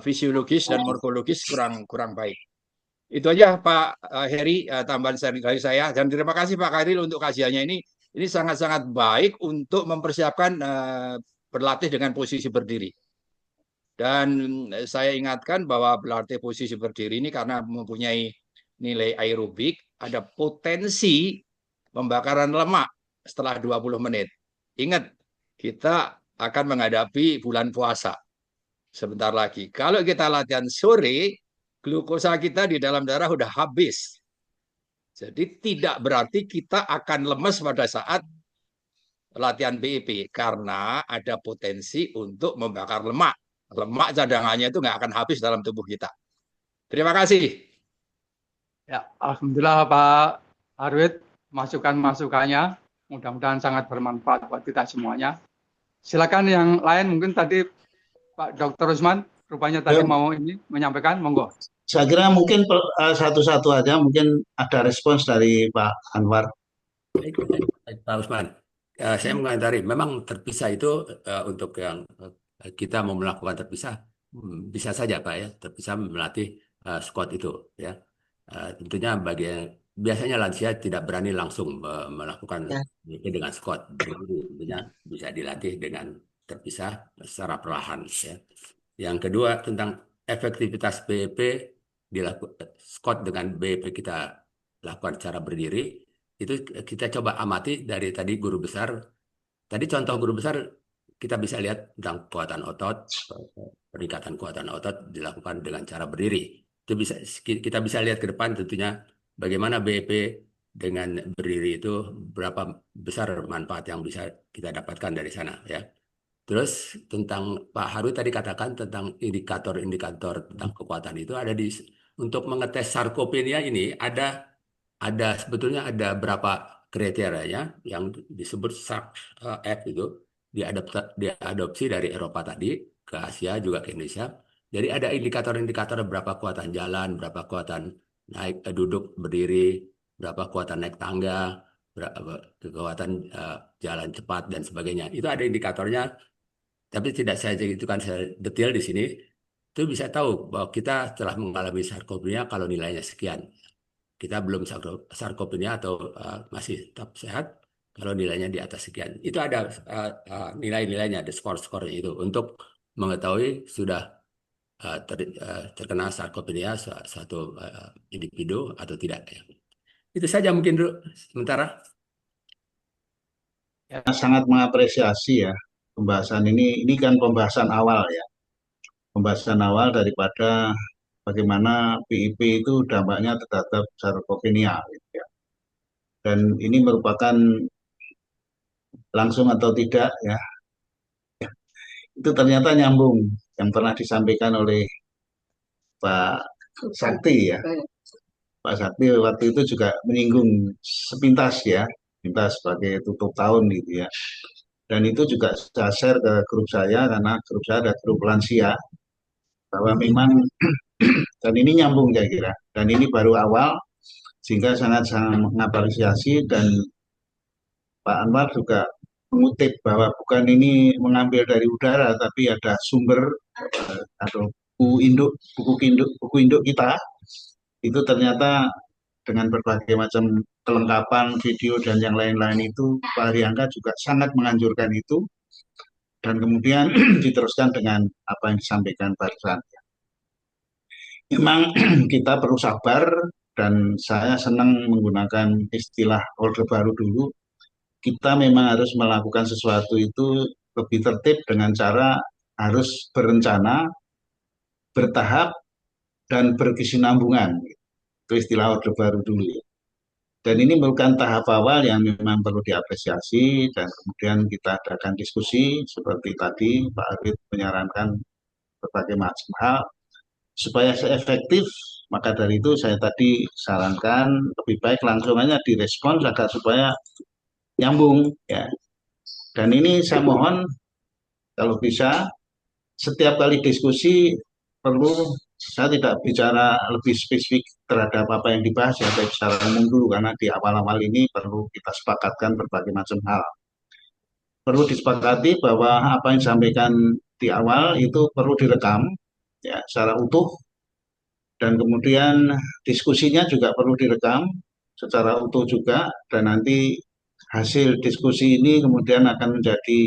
fisiologis dan morfologis kurang baik. Itu aja Pak Heri, tambahan dari saya. Dan terima kasih Pak Khairil untuk kajiannya ini. Ini sangat-sangat baik untuk mempersiapkan berlatih dengan posisi berdiri. Dan saya ingatkan bahwa berlatih posisi berdiri ini karena mempunyai nilai aerobik, ada potensi pembakaran lemak setelah 20 menit. Ingat, kita akan menghadapi bulan puasa sebentar lagi. Kalau kita latihan sore, glukosa kita di dalam darah sudah habis. Jadi tidak berarti kita akan lemes pada saat latihan BIP karena ada potensi untuk membakar lemak. Lemak cadangannya itu nggak akan habis dalam tubuh kita. Terima kasih. Ya, alhamdulillah Pak Arwid, masukan-masukannya mudah-mudahan sangat bermanfaat buat kita semuanya. Silakan yang lain, mungkin tadi Pak Dr. Usman rupanya tadi mau ini menyampaikan, monggo. Saya kira mungkin satu-satu aja, mungkin ada respons dari Pak Anwar. Baik, Pak Usman. Saya mengomentari, memang terpisah itu untuk yang kita mau melakukan terpisah, bisa saja Pak ya, terpisah melatih squat itu ya. Tentunya biasanya lansia tidak berani langsung melakukan dengan squat, tentunya bisa dilatih dengan terpisah secara perlahan ya. Yang kedua tentang efektivitas BEP, squat dengan BEP kita lakukan secara berdiri, itu kita coba amati dari tadi guru besar. Tadi contoh guru besar kita bisa lihat tentang kekuatan otot, peningkatan kekuatan otot dilakukan dengan cara berdiri. Itu kita bisa lihat ke depan tentunya bagaimana BEP dengan berdiri itu berapa besar manfaat yang bisa kita dapatkan dari sana ya. Terus tentang Pak Haru tadi katakan tentang indikator-indikator tentang kekuatan itu ada untuk mengetes sarkopenia ini sebetulnya ada berapa kriterianya yang disebut SARC-F itu diadopsi dari Eropa tadi ke Asia juga ke Indonesia. Jadi ada indikator-indikator berapa kekuatan jalan, berapa kekuatan naik duduk berdiri, berapa kekuatan naik tangga, berapa kekuatan jalan cepat dan sebagainya. Itu ada indikatornya, tapi tidak saya ceritakan detail di sini. Itu bisa tahu bahwa kita telah mengalami sarkopenia kalau nilainya sekian. Kita belum sarkopenia atau masih tetap sehat kalau nilainya di atas sekian. Itu ada nilai-nilainya, ada skor-skornya itu untuk mengetahui sudah terkena sarkopenia suatu individu atau tidak. Itu saja mungkin dulu sementara. Sangat mengapresiasi ya pembahasan ini. Ini kan pembahasan awal ya. Pembahasan awal daripada bagaimana BIP itu dampaknya terhadap sarkopenia gitu ya. Dan ini merupakan langsung atau tidak ya, itu ternyata nyambung yang pernah disampaikan oleh Pak Sakti ya. Pak Sakti waktu itu juga menyinggung sepintas ya, sepintas sebagai tutup tahun gitu ya. Dan itu juga saya share ke grup saya karena grup saya ada grup lansia bahwa memang dan ini nyambung saya kira. Dan ini baru awal sehingga sangat-sangat mengapresiasi dan Pak Anwar juga mengutip bahwa bukan ini mengambil dari udara tapi ada sumber atau buku induk kita itu ternyata dengan berbagai macam kelengkapan video dan yang lain-lain itu Pak Ariangga juga sangat menganjurkan itu dan kemudian diteruskan dengan apa yang disampaikan barusan. Memang kita perlu sabar dan saya senang menggunakan istilah Orde Baru dulu. Kita memang harus melakukan sesuatu itu lebih tertib dengan cara harus berencana, bertahap, dan berkesinambungan. Itu istilah Orde Baru dulu ya. Dan ini merupakan tahap awal yang memang perlu diapresiasi dan kemudian kita adakan diskusi seperti tadi Pak Arif menyarankan berbagai macam hal supaya seefektif. Maka dari itu saya tadi sarankan lebih baik langsung aja direspons agar supaya nyambung ya. Dan ini saya mohon kalau bisa setiap kali diskusi perlu saya tidak bicara lebih spesifik terhadap apa yang dibahas ya, tapi secara umum dulu karena di awal-awal ini perlu kita sepakatkan berbagai macam hal. Perlu disepakati bahwa apa yang disampaikan di awal itu perlu direkam ya secara utuh dan kemudian diskusinya juga perlu direkam secara utuh juga dan nanti hasil diskusi ini kemudian akan menjadi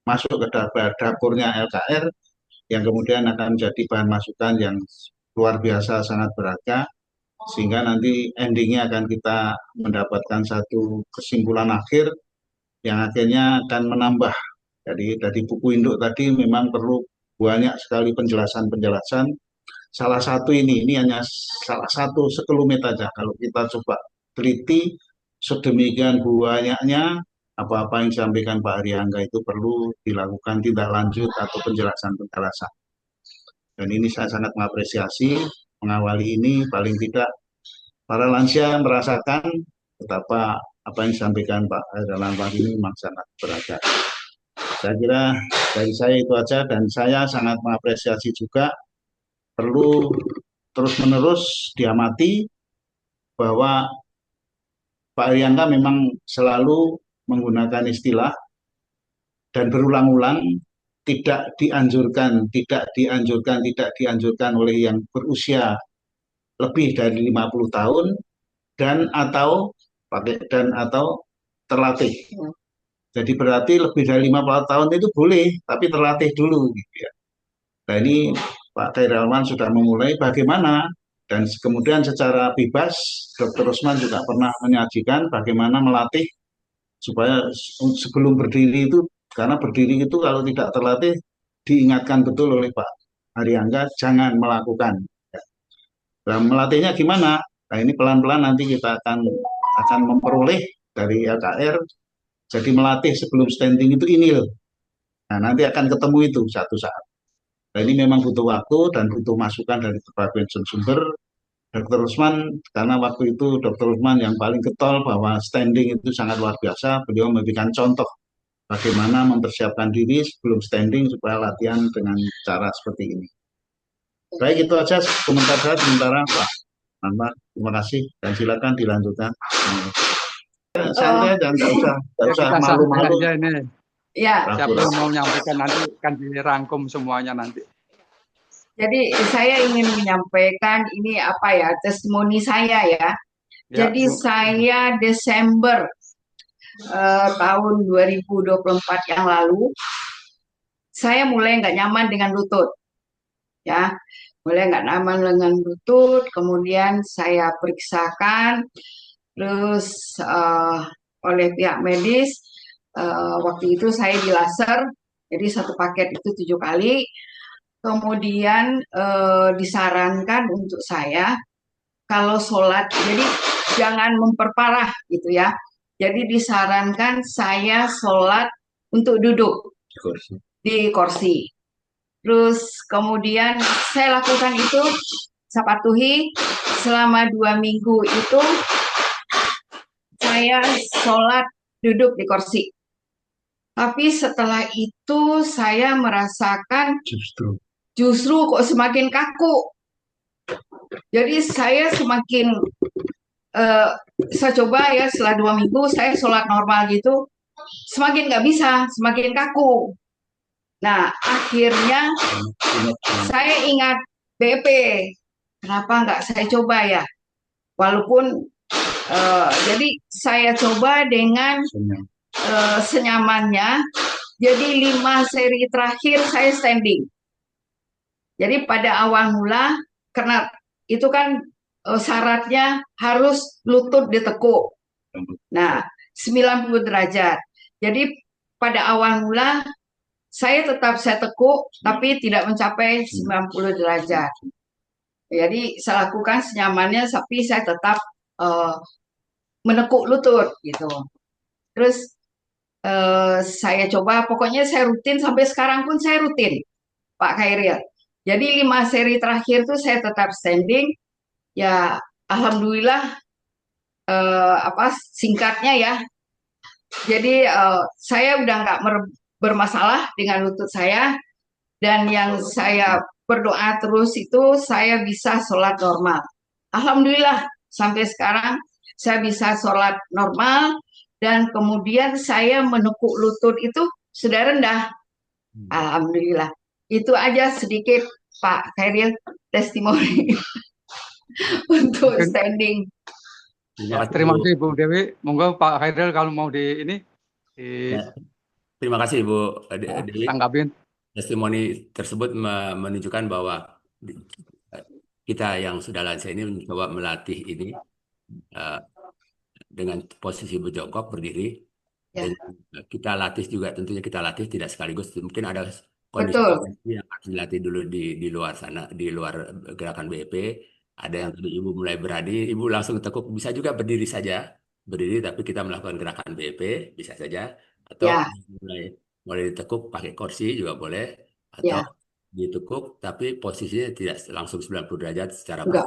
masuk ke dapurnya LKR yang kemudian akan menjadi bahan masukan yang luar biasa sangat berharga sehingga nanti endingnya akan kita mendapatkan satu kesimpulan akhir yang akhirnya akan menambah. Jadi dari buku induk tadi memang perlu banyak sekali penjelasan-penjelasan. Salah satu ini hanya salah satu sekelumit aja. Kalau kita coba teliti sedemikian banyaknya apa-apa yang disampaikan Pak Ariangga itu perlu dilakukan tindak lanjut atau penjelasan-penjelasan. Dan ini saya sangat mengapresiasi mengawali ini paling tidak para lansia merasakan betapa apa yang disampaikan Pak dalam hal ini memang sangat berharga. Saya kira dari saya itu aja dan saya sangat mengapresiasi juga perlu terus-menerus diamati bahwa Pak Ariangga memang selalu menggunakan istilah dan berulang-ulang tidak dianjurkan oleh yang berusia lebih dari 50 tahun atau terlatih. Jadi berarti lebih dari 50 tahun itu boleh, tapi terlatih dulu gitu ya. Nah ini Pak Kairawan sudah memulai bagaimana dan kemudian secara bebas Dr. Rusman juga pernah menyajikan bagaimana melatih supaya sebelum berdiri itu karena berdiri itu kalau tidak terlatih diingatkan betul oleh Pak Ariangga jangan melakukan. Nah, melatihnya gimana? Nah ini pelan-pelan nanti kita akan memperoleh dari LKR. Jadi melatih sebelum standing itu ini loh. Nah nanti akan ketemu itu satu saat. Nah ini memang butuh waktu dan butuh masukan dari berbagai sumber. Dr. Rusman, karena waktu itu Dr. Rusman yang paling getol bahwa standing itu sangat luar biasa. Beliau memberikan contoh bagaimana mempersiapkan diri sebelum standing supaya latihan dengan cara seperti ini. Baik itu aja komentar saya sementara Pak Anwar. Terima kasih dan silakan dilanjutkan. Santai dan tidak usah malu-malu. Ya. Siapa yang mau menyampaikan nanti akan dirangkum semuanya nanti. Jadi saya ingin menyampaikan ini apa ya testimoni saya ya. Jadi saya Desember tahun 2024 yang lalu saya mulai nggak nyaman dengan lutut, ya, mulai nggak nyaman dengan lutut. Kemudian saya periksakan, terus oleh pihak medis waktu itu saya di laser, jadi satu paket itu 7 kali. Kemudian disarankan untuk saya kalau sholat, jadi jangan memperparah gitu ya. Jadi disarankan saya sholat untuk duduk di kursi. Terus kemudian saya lakukan itu, saya patuhi selama 2 minggu itu saya sholat duduk di kursi. Tapi setelah itu saya merasakan justru kok semakin kaku. Jadi saya semakin saya coba ya setelah 2 minggu saya sholat normal gitu, semakin nggak bisa, semakin kaku. Nah akhirnya saya ingat BP, kenapa nggak saya coba ya? Walaupun jadi saya coba dengan senyamannya. Jadi 5 seri terakhir saya standing. Jadi pada awal mula karena itu kan syaratnya harus lutut ditekuk. Nah, 90 derajat. Jadi pada awal mula saya tekuk tapi tidak mencapai 90 derajat. Jadi saya lakukan senyamannya tapi saya tetap menekuk lutut gitu. Terus saya coba, pokoknya saya rutin sampai sekarang pun saya rutin, Pak Khairil. Jadi 5 seri terakhir tuh saya tetap standing. Ya, alhamdulillah singkatnya ya. Jadi saya udah nggak bermasalah dengan lutut saya, dan yang saya berdoa terus itu saya bisa sholat normal. Alhamdulillah sampai sekarang saya bisa sholat normal, dan kemudian saya menekuk lutut itu sudah rendah. Alhamdulillah. Itu aja sedikit Pak Khairil testimoni untuk standing. Ya, terima kasih Bu Dewi. Monggo Pak Khairil kalau mau di ini Terima kasih Bu Dewi. tanggapin. Testimoni tersebut menunjukkan bahwa kita yang sudah lansia ini mencoba melatih ini dengan posisi berjongkok berdiri. Ya. Dan kita latih juga, tentunya kita latih tidak sekaligus. Mungkin ada kondisi yang harus dilatih dulu di luar sana, di luar gerakan BEP. Ada yang tadi Ibu mulai berani, Ibu langsung tekuk, bisa juga berdiri saja, berdiri tapi kita melakukan gerakan BEP bisa saja, atau mulai ditekuk pakai kursi juga boleh, atau ditekuk tapi posisinya tidak langsung 90 derajat secara 30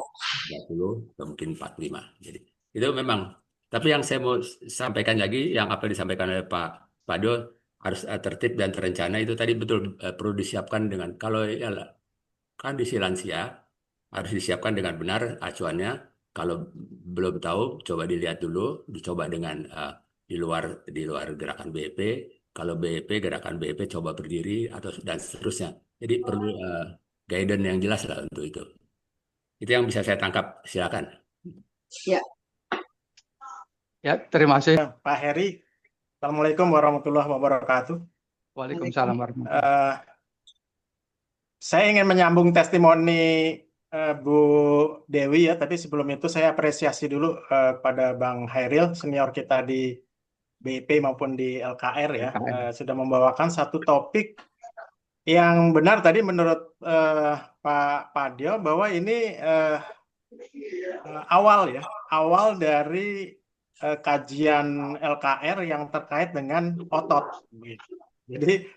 atau mungkin 45. Jadi itu memang. Tapi yang saya mau sampaikan lagi, yang apa disampaikan oleh Pak Pado, harus tertib dan terencana, itu tadi betul perlu disiapkan dengan, kalau kondisi lansia harus disiapkan dengan benar acuannya. Kalau belum tahu, coba dilihat dulu, dicoba dengan di luar gerakan BEP. Kalau BEP, gerakan BEP coba berdiri dan seterusnya. Jadi perlu guidance yang jelas lah untuk itu. Itu yang bisa saya tangkap. Silakan. Ya. Ya, terima kasih. Pak Heri. Assalamualaikum warahmatullahi wabarakatuh. Waalaikumsalam warahmatullahi wabarakatuh. Saya ingin menyambung testimoni Bu Dewi ya, tapi sebelum itu saya apresiasi dulu pada Bang Hairil, senior kita di BIP maupun di LKR ya, sudah membawakan satu topik yang benar tadi menurut Pak Padio, bahwa ini awal dari kajian LKR yang terkait dengan otot. Jadi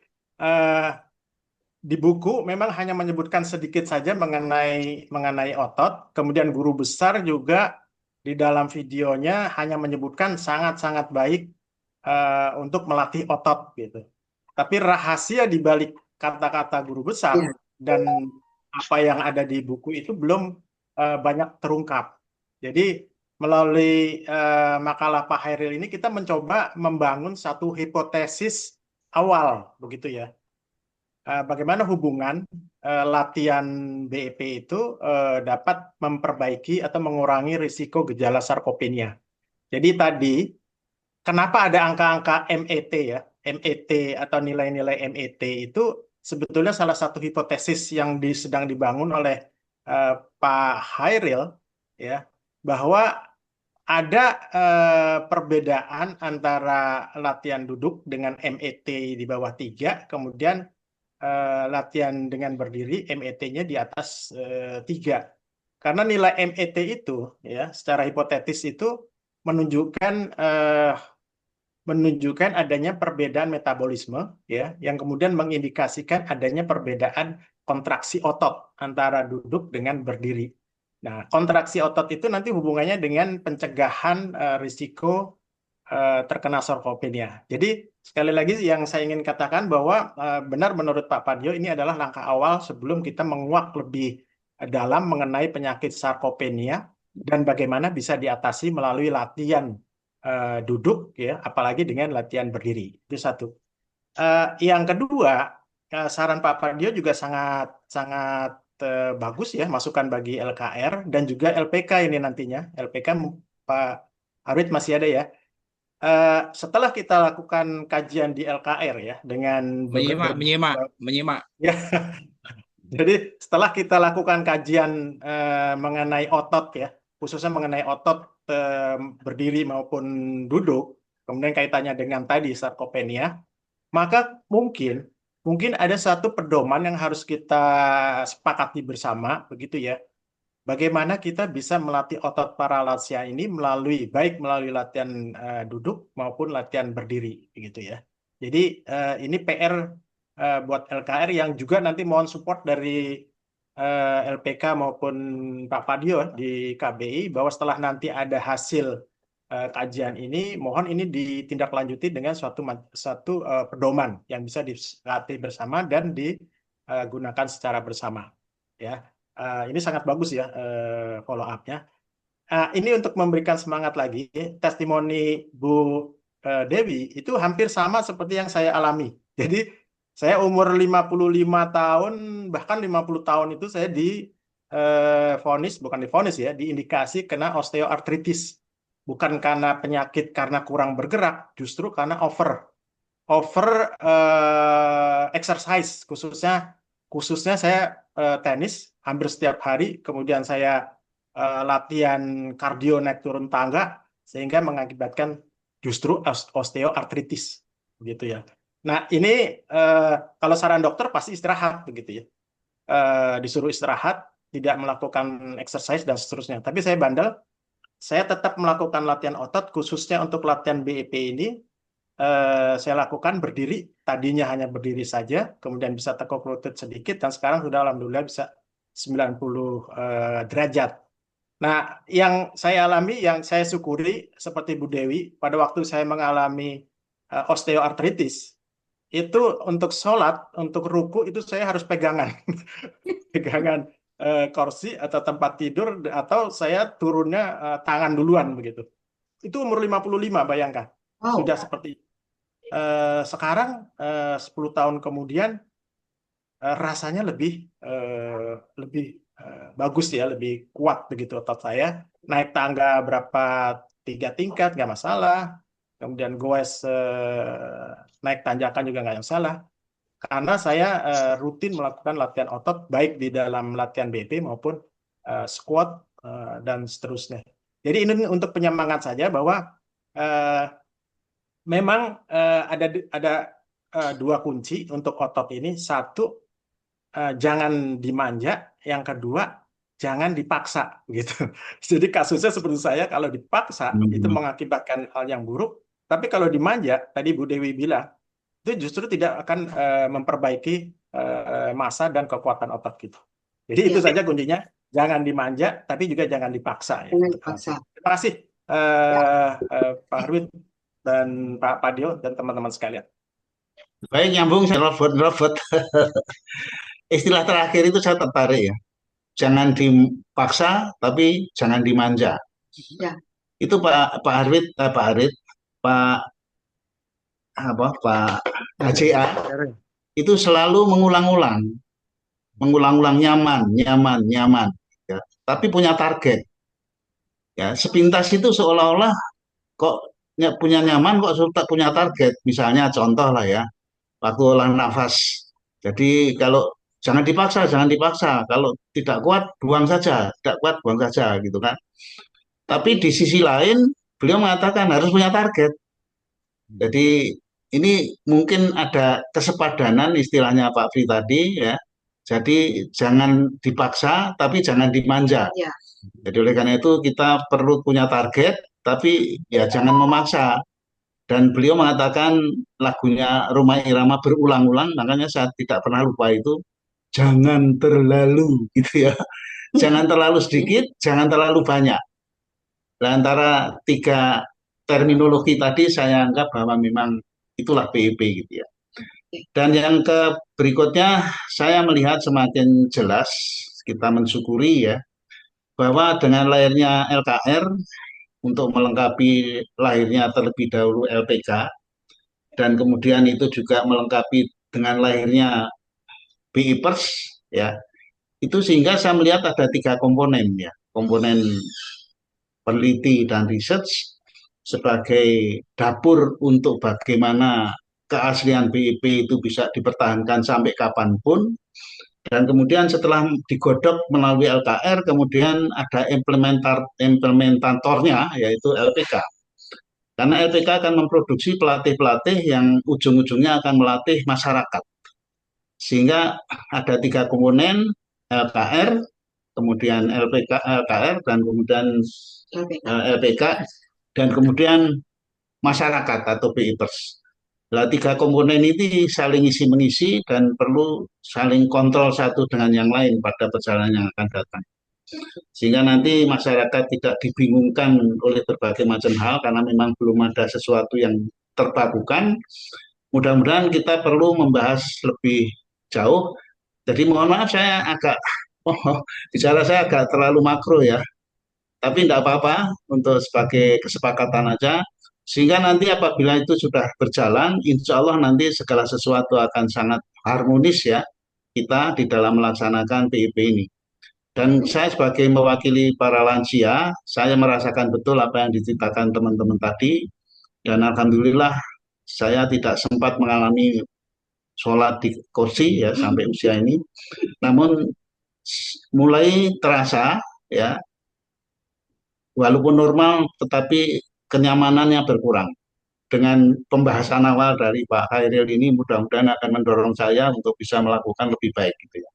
di buku memang hanya menyebutkan sedikit saja mengenai otot. Kemudian guru besar juga di dalam videonya hanya menyebutkan sangat-sangat baik untuk melatih otot gitu. Tapi rahasia di balik kata-kata guru besar dan apa yang ada di buku itu belum banyak terungkap. Jadi melalui makalah Pak Hairil ini kita mencoba membangun satu hipotesis awal, begitu ya. Bagaimana hubungan latihan BEP itu dapat memperbaiki atau mengurangi risiko gejala sarkopenia. Jadi tadi, kenapa ada angka-angka MET ya? MET atau nilai-nilai MET itu sebetulnya salah satu hipotesis yang sedang dibangun oleh Pak Hairil, ya, bahwa ada perbedaan antara latihan duduk dengan MET di bawah 3, kemudian latihan dengan berdiri MET-nya di atas 3. Karena nilai MET itu ya secara hipotetis itu menunjukkan menunjukkan adanya perbedaan metabolisme, ya, yang kemudian mengindikasikan adanya perbedaan kontraksi otot antara duduk dengan berdiri. Nah, kontraksi otot itu nanti hubungannya dengan pencegahan risiko terkena sarkopenia. Jadi sekali lagi yang saya ingin katakan bahwa benar menurut Pak Padio ini adalah langkah awal sebelum kita menguak lebih dalam mengenai penyakit sarkopenia dan bagaimana bisa diatasi melalui latihan duduk, ya, apalagi dengan latihan berdiri. Itu satu. Yang kedua, saran Pak Padio juga sangat bagus, ya, masukan bagi LKR dan juga LPK ini nantinya. LPK Pak Arwid masih ada, ya. Setelah kita lakukan kajian di LKR, ya, dengan menyimak. Ya. Jadi setelah kita lakukan kajian mengenai otot, ya, khususnya mengenai otot berdiri maupun duduk, kemudian kaitannya dengan tadi sarkopenia, maka mungkin ada satu pedoman yang harus kita sepakati bersama, begitu, ya. Bagaimana kita bisa melatih otot paralasia ini baik melalui latihan duduk maupun latihan berdiri, begitu, ya. Jadi ini PR buat LKR yang juga nanti mohon support dari LPK maupun Pak Padio di KBI, bahwa setelah nanti ada hasil kajian ini, mohon ini ditindaklanjuti dengan suatu pedoman yang bisa dilatih bersama dan digunakan secara bersama, ya. Ini sangat bagus, ya, follow up-nya. Ini untuk memberikan semangat lagi, testimoni Bu Dewi itu hampir sama seperti yang saya alami. Jadi saya umur 55 tahun, bahkan 50 tahun itu saya diindikasi kena osteoartritis. Bukan karena penyakit karena kurang bergerak, justru karena over exercise, khususnya saya tenis hampir setiap hari, kemudian saya latihan kardio naik turun tangga, sehingga mengakibatkan justru osteoartritis, begitu, ya. Nah, ini kalau saran dokter pasti istirahat, begitu, ya. Disuruh istirahat, tidak melakukan exercise dan seterusnya. Tapi saya bandel, saya tetap melakukan latihan otot, khususnya untuk latihan BEP ini. Saya lakukan berdiri, tadinya hanya berdiri saja, kemudian bisa tekuk lutut sedikit, dan sekarang sudah alhamdulillah bisa 90 derajat. Nah, yang saya alami, yang saya syukuri seperti Bu Dewi, pada waktu saya mengalami osteoartritis, itu untuk sholat, untuk ruku, itu saya harus pegangan. Pegangan kursi atau tempat tidur, atau saya turunnya tangan duluan, begitu. Itu umur 55, bayangkan. Sudah seperti itu. Sekarang 10 tahun kemudian rasanya lebih bagus, ya, lebih kuat, begitu, otot saya. Naik tangga berapa 3 tingkat nggak masalah, kemudian goes naik tanjakan juga nggak masalah, karena saya rutin melakukan latihan otot baik di dalam latihan BP maupun squat dan seterusnya. Jadi ini untuk penyemangat saja bahwa memang ada dua kunci untuk otot ini. Satu, jangan dimanja. Yang kedua, jangan dipaksa, gitu. Jadi kasusnya seperti saya, kalau dipaksa itu mengakibatkan hal yang buruk. Tapi kalau dimanja, tadi Bu Dewi bilang, itu justru tidak akan memperbaiki massa dan kekuatan otot gitu. Jadi itu saja kuncinya, jangan dimanja, tapi juga jangan dipaksa. Ya. Terima kasih Pak Arwid dan Pak Padio dan teman-teman sekalian. Baik, nyambung, saya robot. Istilah terakhir itu saya tertarik, ya. Jangan dipaksa, tapi jangan dimanja. Ya. Itu Pak HCA itu selalu mengulang-ulang nyaman, ya. Tapi punya target, ya. Sepintas itu seolah-olah kok punya nyaman, kok tak punya target. Misalnya contoh lah, ya, waktu olah nafas. Jadi kalau jangan dipaksa. Kalau tidak kuat, buang saja. Tidak kuat, buang saja, gitu kan. Tapi di sisi lain, beliau mengatakan harus punya target. Jadi ini mungkin ada kesepadanan istilahnya Pak Fri tadi, ya. Jadi jangan dipaksa, tapi jangan dimanja. Ya. Jadi oleh karena itu kita perlu punya target, tapi ya jangan memaksa. Dan beliau mengatakan lagunya Rhoma Irama berulang-ulang, makanya saya tidak pernah lupa itu, jangan terlalu gitu ya. Jangan terlalu sedikit, jangan terlalu banyak. Nah, antara tiga terminologi tadi saya anggap bahwa memang itulah PEP gitu ya. Dan yang berikutnya saya melihat semakin jelas kita mensyukuri ya bahwa dengan lahirnya LKR untuk melengkapi lahirnya terlebih dahulu LPK dan kemudian itu juga melengkapi dengan lahirnya BIPers ya itu sehingga saya melihat ada tiga komponen ya komponen peneliti dan research sebagai dapur untuk bagaimana keaslian BIP itu bisa dipertahankan sampai kapanpun dan kemudian setelah digodok melalui LKR kemudian ada implementatornya yaitu LPK. Karena LPK akan memproduksi pelatih-pelatih yang ujung-ujungnya akan melatih masyarakat. Sehingga ada tiga komponen, LKR, kemudian LKR, dan kemudian LPK, dan kemudian masyarakat atau BIPers. Nah, tiga komponen ini saling isi-mengisi dan perlu saling kontrol satu dengan yang lain pada perjalanan yang akan datang. Sehingga nanti masyarakat tidak dibingungkan oleh berbagai macam hal karena memang belum ada sesuatu yang terbarukan. Mudah-mudahan kita perlu membahas lebih jauh. Jadi mohon maaf saya agak, bicara saya agak terlalu makro ya. Tapi tidak apa-apa untuk sebagai kesepakatan aja. Sehingga nanti apabila itu sudah berjalan, insya Allah nanti segala sesuatu akan sangat harmonis ya kita di dalam melaksanakan PIP ini. Dan saya sebagai mewakili para lansia, saya merasakan betul apa yang diceritakan teman-teman tadi. Dan alhamdulillah saya tidak sempat mengalami sholat di kursi ya sampai usia ini. Namun mulai terasa ya, walaupun normal tetapi kenyamanannya berkurang. Dengan pembahasan awal dari Pak Khairil ini mudah-mudahan akan mendorong saya untuk bisa melakukan lebih baik gitu ya.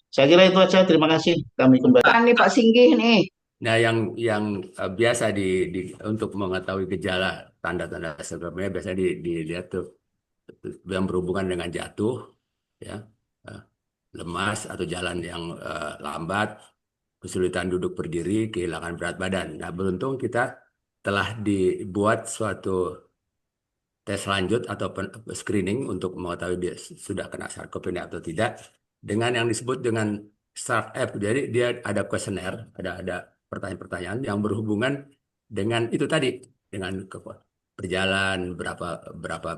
Saya kira itu aja. Terima kasih. Kami kembali. Nih Pak Singgih nih. Nah, yang biasa untuk mengetahui gejala tanda-tanda sebelumnya biasanya dilihat tuh yang berhubungan dengan jatuh, ya, lemas atau jalan yang lambat, kesulitan duduk berdiri, kehilangan berat badan. Nah, beruntung kita telah dibuat suatu tes lanjut atau screening untuk mengetahui dia sudah kena sarkopenia atau tidak dengan yang disebut dengan SARF. Jadi dia ada kuesioner, ada pertanyaan-pertanyaan yang berhubungan dengan itu tadi, dengan berjalan berapa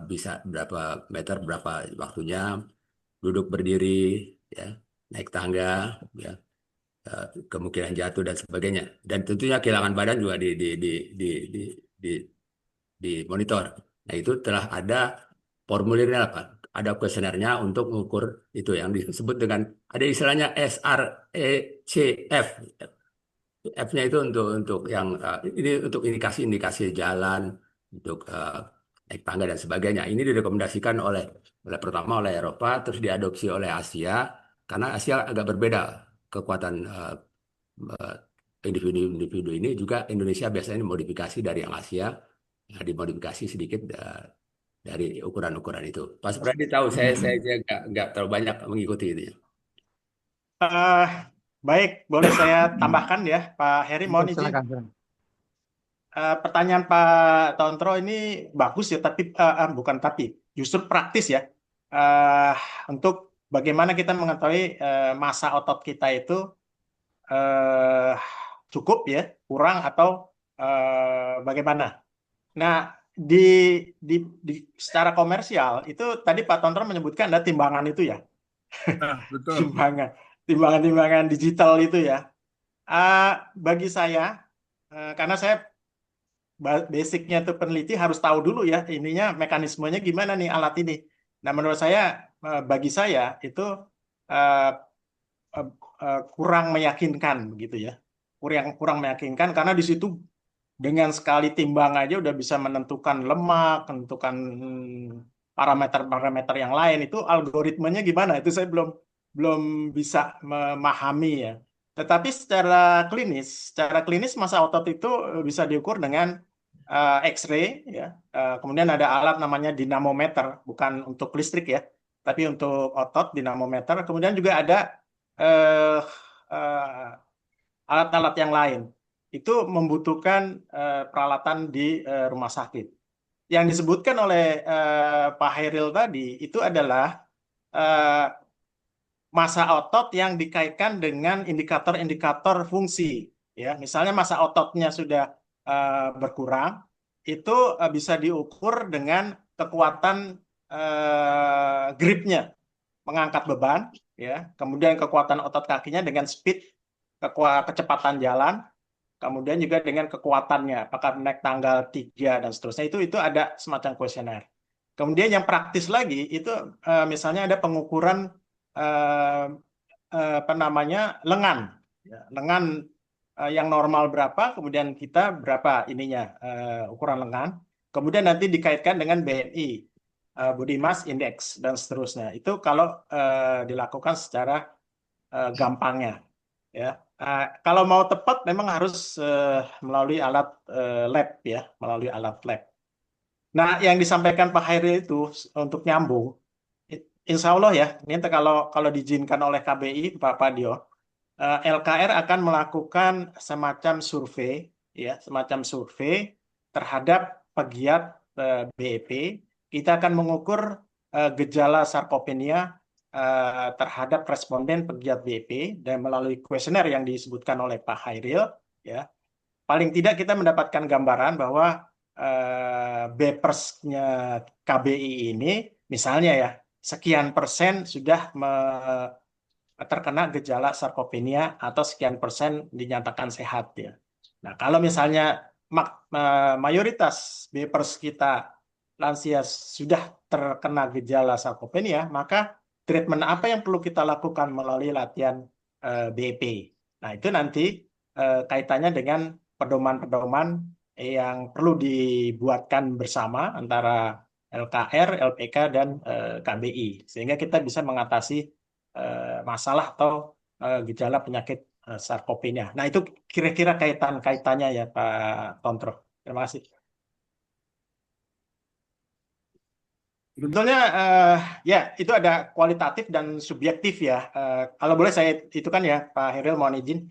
meter berapa waktunya, duduk berdiri, ya, naik tangga, ya, kemungkinan jatuh dan sebagainya. Dan tentunya kehilangan badan juga di monitor. Nah, itu telah ada formulirnya apa? Ada kuesionernya untuk mengukur itu yang disebut dengan ada istilahnya SRECF. F-nya itu untuk yang ini untuk indikasi jalan, untuk naik tangga dan sebagainya. Ini direkomendasikan pertama oleh Eropa, terus diadopsi oleh Asia karena Asia agak berbeda kekuatan individu ini. Juga Indonesia biasanya dimodifikasi dari yang Asia, dimodifikasi sedikit dari ukuran-ukuran itu. Pak Supradi tahu, saya nggak terlalu banyak mengikuti itu. Baik, boleh saya tambahkan ya, Pak Heri, mohon izin. Silakan. Pertanyaan Pak Tontro ini bagus ya, tapi justru praktis ya. Untuk bagaimana kita mengetahui masa otot kita itu cukup ya, kurang atau bagaimana? Nah, secara komersial itu tadi Pak Tontro menyebutkan ada timbangan itu ya. Betul. Timbangan digital itu ya. Bagi saya, karena saya basicnya itu peneliti harus tahu dulu ya ininya mekanismenya gimana nih alat ini. Nah, menurut saya bagi saya itu kurang meyakinkan begitu ya. Kurang meyakinkan karena di situ dengan sekali timbang aja udah bisa menentukan lemak, menentukan parameter-parameter yang lain. Itu algoritmanya gimana? Itu saya belum bisa memahami ya. Tetapi secara klinis masa otot itu bisa diukur dengan X-ray, ya. Kemudian ada alat namanya dinamometer, bukan untuk listrik ya, tapi untuk otot dinamometer. Kemudian juga ada eh, eh, alat-alat yang lain. Itu membutuhkan peralatan di rumah sakit. Yang disebutkan oleh Pak Hairil tadi itu adalah massa otot yang dikaitkan dengan indikator-indikator fungsi. Ya, misalnya massa ototnya sudah berkurang, itu bisa diukur dengan kekuatan gripnya, mengangkat beban, ya. Kemudian kekuatan otot kakinya dengan speed, kecepatan jalan, kemudian juga dengan kekuatannya, apakah naik tanggal 3 dan seterusnya. Itu ada semacam kuesioner. Kemudian yang praktis lagi itu misalnya ada pengukuran apa namanya lengan, ya, lengan yang normal berapa, kemudian kita berapa ininya ukuran lengan, kemudian nanti dikaitkan dengan BMI, body mass index dan seterusnya. Itu kalau dilakukan secara gampangnya, ya. Kalau mau tepat memang harus melalui alat lab, ya, melalui alat lab. Nah, yang disampaikan Pak Hairil itu untuk nyambung, insya Allah ya, ini kalau diizinkan oleh KBI, Pak Padio, LKR akan melakukan semacam survei, ya, semacam survei terhadap pegiat BEP. Kita akan mengukur gejala sarkopenia terhadap responden pegiat BEP dan melalui kuesioner yang disebutkan oleh Pak Hairil, ya. Paling tidak kita mendapatkan gambaran bahwa BPERS-nya KBI ini, misalnya ya, sekian persen sudah terkena gejala sarkopenia atau sekian persen dinyatakan sehat, ya. Nah, kalau misalnya mayoritas BPERS kita lansia sudah terkena gejala sarkopenia, maka treatment apa yang perlu kita lakukan melalui latihan BEP. Nah, itu nanti kaitannya dengan pedoman-pedoman yang perlu dibuatkan bersama antara LKR, LPK, dan KBI, sehingga kita bisa mengatasi masalah atau gejala penyakit sarkopenia. Nah, itu kira-kira kaitannya ya, Pak Tontro. Terima kasih. Sebetulnya ya itu ada kualitatif dan subjektif ya. Kalau boleh saya itu kan ya, Pak Hairil, mohon izin.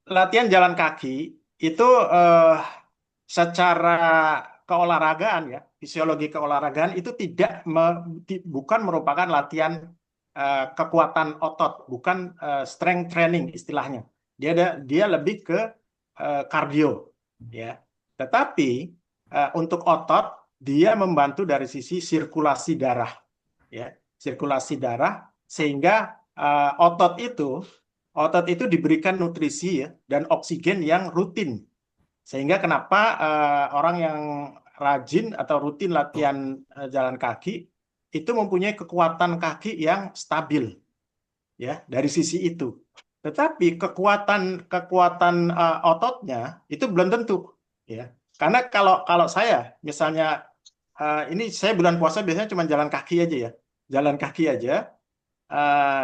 Latihan jalan kaki itu secara keolahragaan ya, fisiologi keolahragaan itu bukan merupakan latihan kekuatan otot, bukan strength training istilahnya. Dia lebih ke kardio, ya. Tetapi untuk otot dia membantu dari sisi sirkulasi darah, ya, sirkulasi darah, sehingga otot itu diberikan nutrisi, ya, dan oksigen yang rutin. Sehingga kenapa orang yang rajin atau rutin latihan jalan kaki itu mempunyai kekuatan kaki yang stabil, ya, dari sisi itu. Tetapi kekuatan ototnya itu belum tentu, ya. Karena kalau saya misalnya ini saya bulan puasa biasanya cuma jalan kaki aja, ya, jalan kaki aja,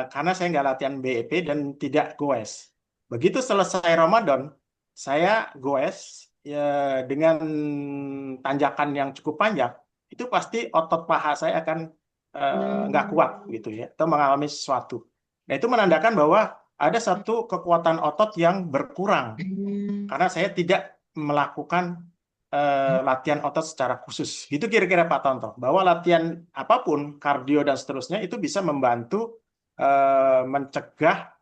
karena saya nggak latihan BEP dan tidak goes. Begitu selesai Ramadan, saya goes ya, dengan tanjakan yang cukup panjang, itu pasti otot paha saya akan nggak kuat gitu ya, atau mengalami sesuatu. Nah, itu menandakan bahwa ada satu kekuatan otot yang berkurang karena saya tidak melakukan latihan otot secara khusus. Itu kira-kira Pak Tonto, bahwa latihan apapun, kardio dan seterusnya itu bisa membantu mencegah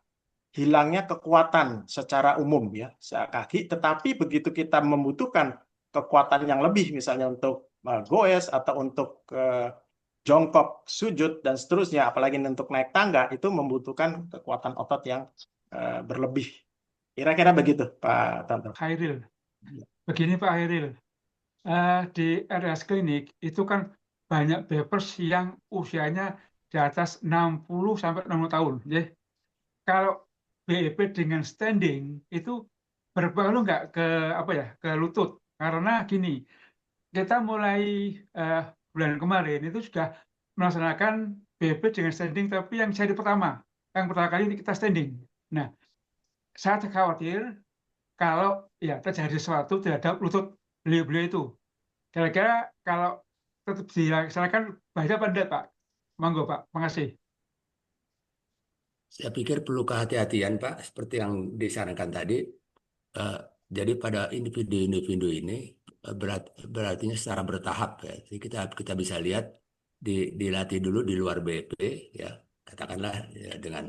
hilangnya kekuatan secara umum, ya, kaki. Tetapi begitu kita membutuhkan kekuatan yang lebih, misalnya untuk goes atau untuk jongkok, sujud dan seterusnya, apalagi untuk naik tangga, itu membutuhkan kekuatan otot yang berlebih. Kira-kira begitu, Pak Tonto. Hairil, begini Pak Hairil, di RS Klinik itu kan banyak BPERS yang usianya di atas 60 sampai 60 tahun. Ya. Kalau BEP dengan standing itu berpengaruh nggak ke lutut? Karena gini, kita mulai bulan kemarin itu sudah melaksanakan BEP dengan standing, tapi yang seri pertama kali ini kita standing. Nah, saya khawatir kalau ya terjadi sesuatu terhadap lutut beliau-beliau itu. Kira-kira kalau tetap dilaksanakan baik apa enggak, Pak? Monggo, Pak. Makasih. Saya pikir perlu kehati-hatian, Pak, seperti yang disarankan tadi. Jadi pada individu-individu ini berartinya secara bertahap ya. Jadi kita bisa lihat dilatih dulu di luar BP ya. Katakanlah ya, dengan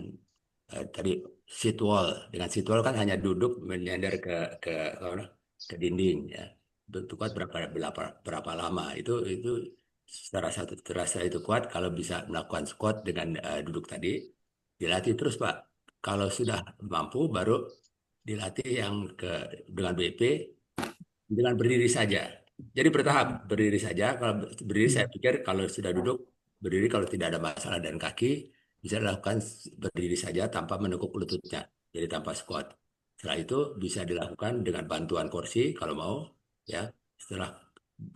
tadi sit wall. Dengan sit wall kan hanya duduk menyender ke dinding ya. Itu kuat berapa lama. Itu secara satu terasa itu kuat kalau bisa melakukan squat dengan duduk tadi. Dilatih terus Pak. Kalau sudah mampu baru dilatih yang dengan BP dengan berdiri saja. Jadi bertahap berdiri saja. Kalau berdiri saya pikir kalau sudah duduk berdiri, kalau tidak ada masalah dan kaki bisa dilakukan berdiri saja tanpa menekuk lututnya. Jadi tanpa squat. Setelah itu bisa dilakukan dengan bantuan kursi kalau mau ya.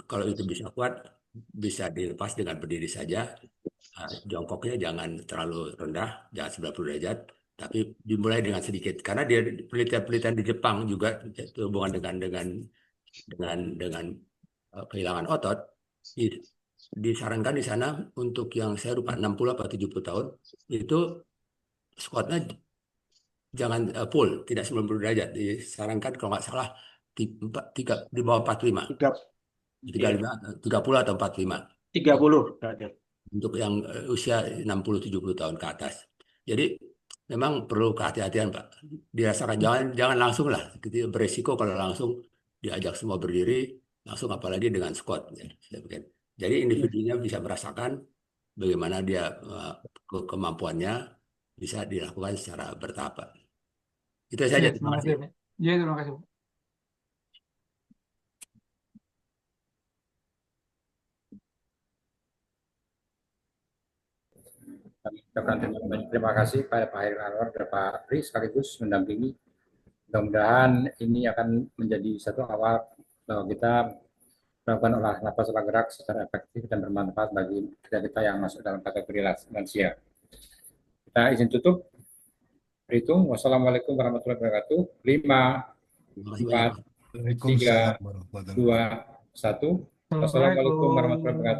Kalau itu bisa kuat bisa dilepas dengan berdiri saja. Jongkoknya jangan terlalu rendah, jangan 90 derajat, tapi dimulai dengan sedikit. Karena dia penelitian-penelitian di Jepang juga hubungan dengan kehilangan otot, disarankan di sana untuk yang saya lupa 60 atau 70 tahun itu squatnya jangan full, tidak 90 derajat. Disarankan kalau nggak salah di bawah 45. 30 atau 45. 30 derajat. Untuk yang usia 60-70 tahun ke atas. Jadi memang perlu kehati-hatian Pak. Dirasakan jangan langsung lah. Beresiko kalau langsung diajak semua berdiri, langsung apalagi dengan squat. Ya. Jadi individunya bisa merasakan bagaimana dia kemampuannya bisa dilakukan secara bertahap. Itu saja. Terima kasih. Ya, terima kasih. Terima kasih Pak Hairil Anwar dan Pak Pri sekaligus mendampingi. Mudah-mudahan ini akan menjadi satu awal bahwa kita melakukan olah napas olah gerak secara efektif dan bermanfaat bagi kita yang masuk dalam kategori lansia. Kita izin tutup. Berhitung. Wassalamualaikum warahmatullahi wabarakatuh. 5, 4, 3, 2, 1. Wassalamualaikum warahmatullahi wabarakatuh.